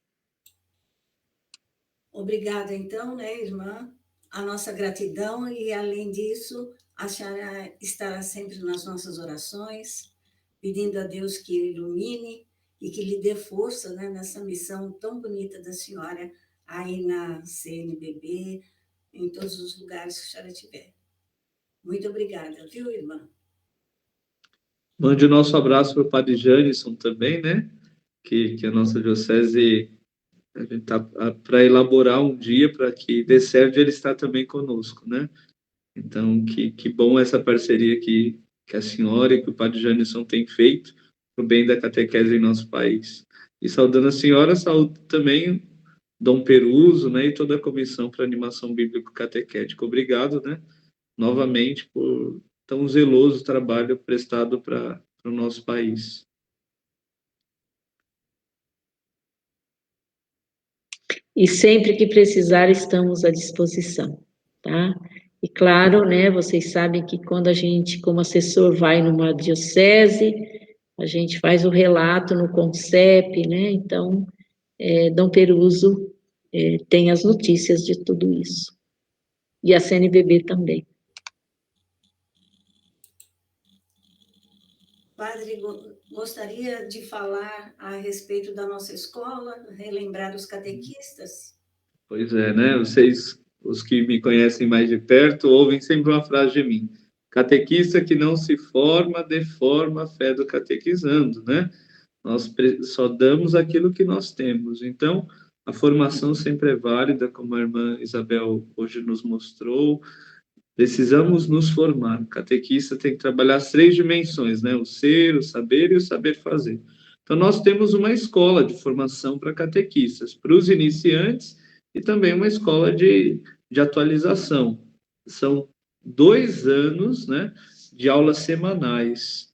Speaker 1: Obrigada, então, né, irmã? A nossa gratidão e, além disso, a senhora estará sempre nas nossas orações, pedindo a Deus que ilumine e que lhe dê força, né, nessa missão tão bonita da senhora aí na CNBB, em todos os lugares que a senhora estiver. Muito obrigada, viu, irmã?
Speaker 4: Mande o nosso abraço para o Padre Janison também, né? Que a nossa diocese está para elaborar um dia para que dê certo ele estar também conosco, né? Então, que bom essa parceria que a senhora e que o Padre Janison têm feito para o bem da catequese em nosso país. E saudando a senhora, saúdo também Dom Peruso, né, e toda a comissão para animação bíblico-catequética. Obrigado, né, novamente, por tão zeloso trabalho prestado para o nosso país.
Speaker 2: E sempre que precisar, estamos à disposição, tá? E claro, né, vocês sabem que quando a gente, como assessor, vai numa diocese, a gente faz o relato no CONCEP, né? Então, Dom Peruso tem as notícias de tudo isso. E a CNBB também.
Speaker 1: Padre, gostaria de falar a respeito da nossa escola, relembrar os catequistas?
Speaker 4: Pois é, né? Vocês, os que me conhecem mais de perto, ouvem sempre uma frase de mim: catequista que não se forma, deforma a fé do catequizando, né? Nós só damos aquilo que nós temos. Então, a formação sempre é válida, como a irmã Isabel hoje nos mostrou. Precisamos nos formar. O catequista tem que trabalhar as 3 dimensões, né? O ser, o saber e o saber fazer. Então, nós temos uma escola de formação para catequistas, para os iniciantes, e também uma escola de atualização. São 2 anos, né, de aulas semanais.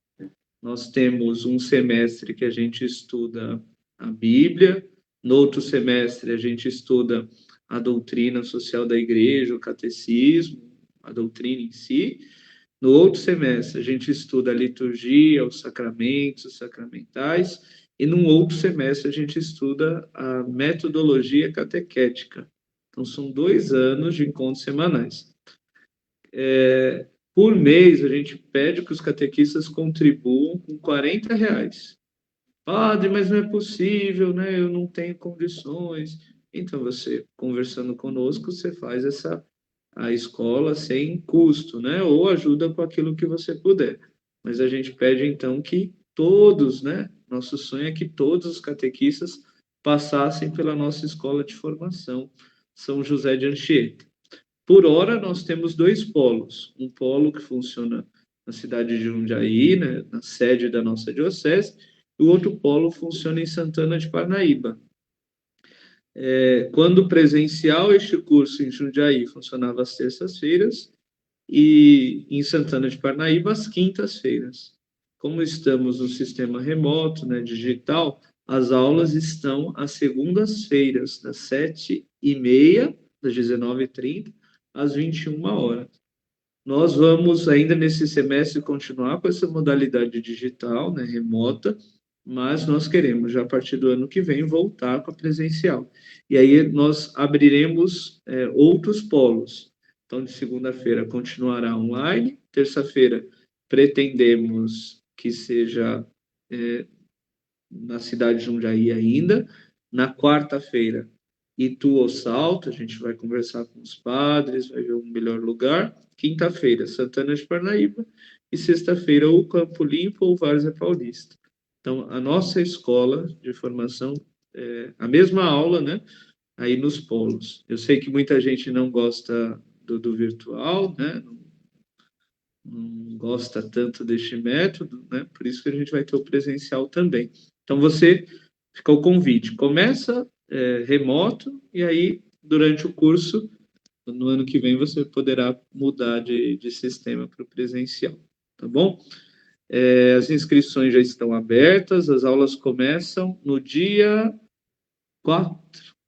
Speaker 4: Nós temos um semestre que a gente estuda a Bíblia, no outro semestre a gente estuda a doutrina social da igreja, o catecismo, a doutrina em si. No outro semestre a gente estuda a liturgia, os sacramentos, os sacramentais, e num outro semestre a gente estuda a metodologia catequética. Então são 2 anos de encontros semanais. Por mês, a gente pede que os catequistas contribuam com R$ 40. Padre, mas não é possível, né? Eu não tenho condições. Então, você, conversando conosco, você faz a escola sem custo, né? Ou ajuda com aquilo que você puder. Mas a gente pede, então, que todos, né? Nosso sonho é que todos os catequistas passassem pela nossa escola de formação, São José de Anchieta. Por hora, nós temos 2 polos. Um polo que funciona na cidade de Jundiaí, né, na sede da nossa diocese, e o outro polo funciona em Santana de Parnaíba. Quando presencial, este curso em Jundiaí funcionava às terças-feiras e em Santana de Parnaíba às quintas-feiras. Como estamos no sistema remoto, né, digital, as aulas estão às segundas-feiras, das 7h30, das 19h30, às 21h. Nós vamos, ainda nesse semestre, continuar com essa modalidade digital, né, remota, mas nós queremos, já a partir do ano que vem, voltar com a presencial. E aí nós abriremos outros polos. Então, de segunda-feira continuará online, terça-feira pretendemos que seja na cidade de Jundiaí ainda, na quarta-feira Itu ou Salto, a gente vai conversar com os padres, vai ver um melhor lugar. Quinta-feira, Santana de Parnaíba. e sexta-feira ou Campo Limpo ou Várzea Paulista. Então, a nossa escola de formação, a mesma aula, né? Aí nos polos. Eu sei que muita gente não gosta do virtual, né? Não gosta tanto deste método, né? Por isso que a gente vai ter o presencial também. Então, fica o convite. Começa remoto e aí, durante o curso, no ano que vem, você poderá mudar de sistema para o presencial, tá bom? As inscrições já estão abertas, as aulas começam no dia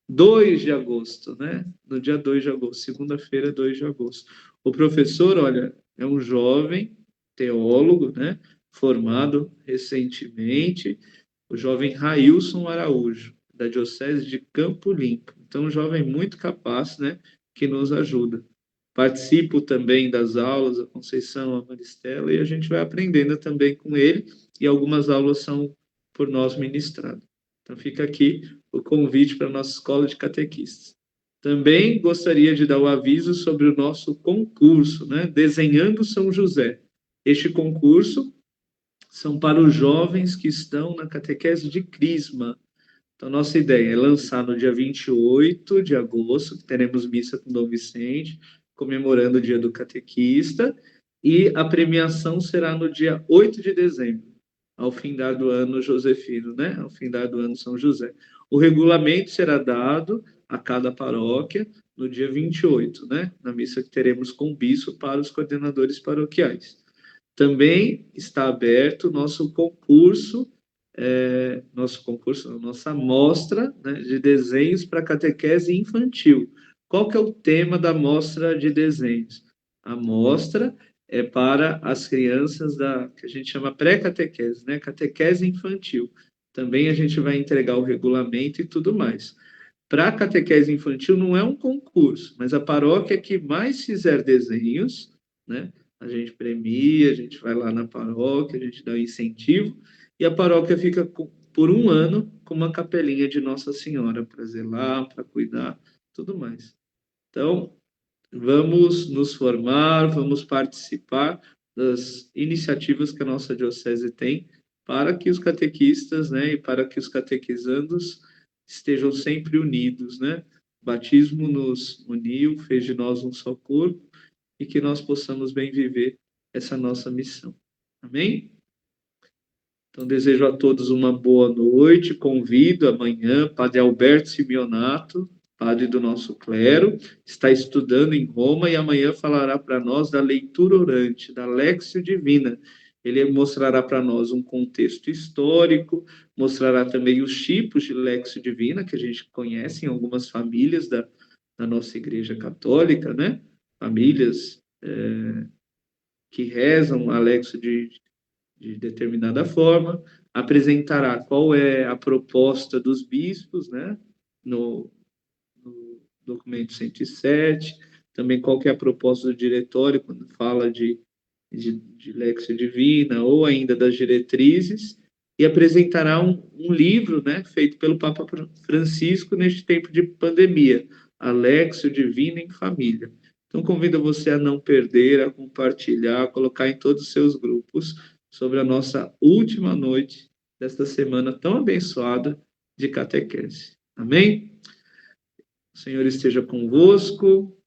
Speaker 4: 2 de agosto, né? No dia 2 de agosto, segunda-feira, 2 de agosto. O professor, olha, é um jovem teólogo, né? Formado recentemente, o jovem Railson Araújo, da Diocese de Campo Limpo. Então, um jovem muito capaz, né? Que nos ajuda. Participo também das aulas, a Conceição, a Maristela, e a gente vai aprendendo também com ele, e algumas aulas são por nós ministradas. Então, fica aqui o convite para a nossa escola de catequistas. Também gostaria de dar o aviso sobre o nosso concurso, né? Desenhando São José. Este concurso são para os jovens que estão na catequese de Crisma. Então, nossa ideia é lançar no dia 28 de agosto, que teremos missa com Dom Vicente, comemorando o dia do catequista, e a premiação será no dia 8 de dezembro, ao findar do ano josefino, né? Ao findar do ano São José. O regulamento será dado a cada paróquia no dia 28, né? Na missa que teremos com o bispo para os coordenadores paroquiais. Também está aberto nosso concurso, nossa mostra, né, de desenhos para catequese infantil. Qual que é o tema da mostra de desenhos? A mostra é para as crianças que a gente chama pré-catequese, né? Catequese infantil. Também a gente vai entregar o regulamento e tudo mais. Para a catequese infantil não é um concurso, mas a paróquia que mais fizer desenhos, né? A gente premia, a gente vai lá na paróquia, a gente dá um incentivo, e a paróquia fica por um ano com uma capelinha de Nossa Senhora para zelar, para cuidar, tudo mais. Então, vamos nos formar, vamos participar das iniciativas que a nossa diocese tem para que os catequistas, né, e para que os catequizandos estejam sempre unidos, né? O batismo nos uniu, fez de nós um só corpo, e que nós possamos bem viver essa nossa missão. Amém? Então, desejo a todos uma boa noite, convido amanhã Padre Alberto Simeonato, padre do nosso clero, está estudando em Roma e amanhã falará para nós da leitura orante, da Léxio Divina. Ele mostrará para nós um contexto histórico, mostrará também os tipos de Léxio Divina que a gente conhece em algumas famílias da nossa Igreja Católica, né? Famílias que rezam a Léxio de determinada forma, apresentará qual é a proposta dos bispos, né? No documento 107, também qual que é a proposta do diretório, quando fala de Léxio Divina, ou ainda das diretrizes, e apresentará um livro, né, feito pelo Papa Francisco neste tempo de pandemia, a Léxio Divina em Família. Então, convido você a não perder, a compartilhar, a colocar em todos os seus grupos sobre a nossa última noite desta semana tão abençoada de catequese. Amém? O Senhor esteja convosco,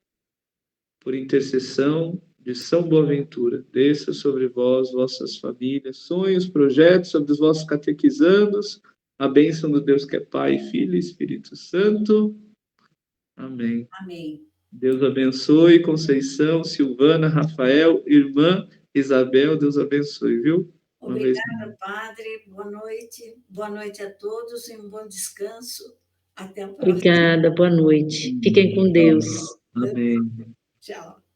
Speaker 4: por intercessão de São Boaventura, desça sobre vós, vossas famílias, sonhos, projetos, sobre os vossos catequizandos, a bênção do Deus que é Pai, Filho e Espírito Santo. Amém.
Speaker 1: Amém.
Speaker 4: Deus abençoe, Conceição, Silvana, Rafael, irmã Isabel, Deus abençoe, viu?
Speaker 1: Obrigada, Padre. Boa noite a todos e um bom descanso. Até a próxima.
Speaker 2: Obrigada, boa noite. Fiquem com Deus.
Speaker 4: Amém.
Speaker 1: Tchau.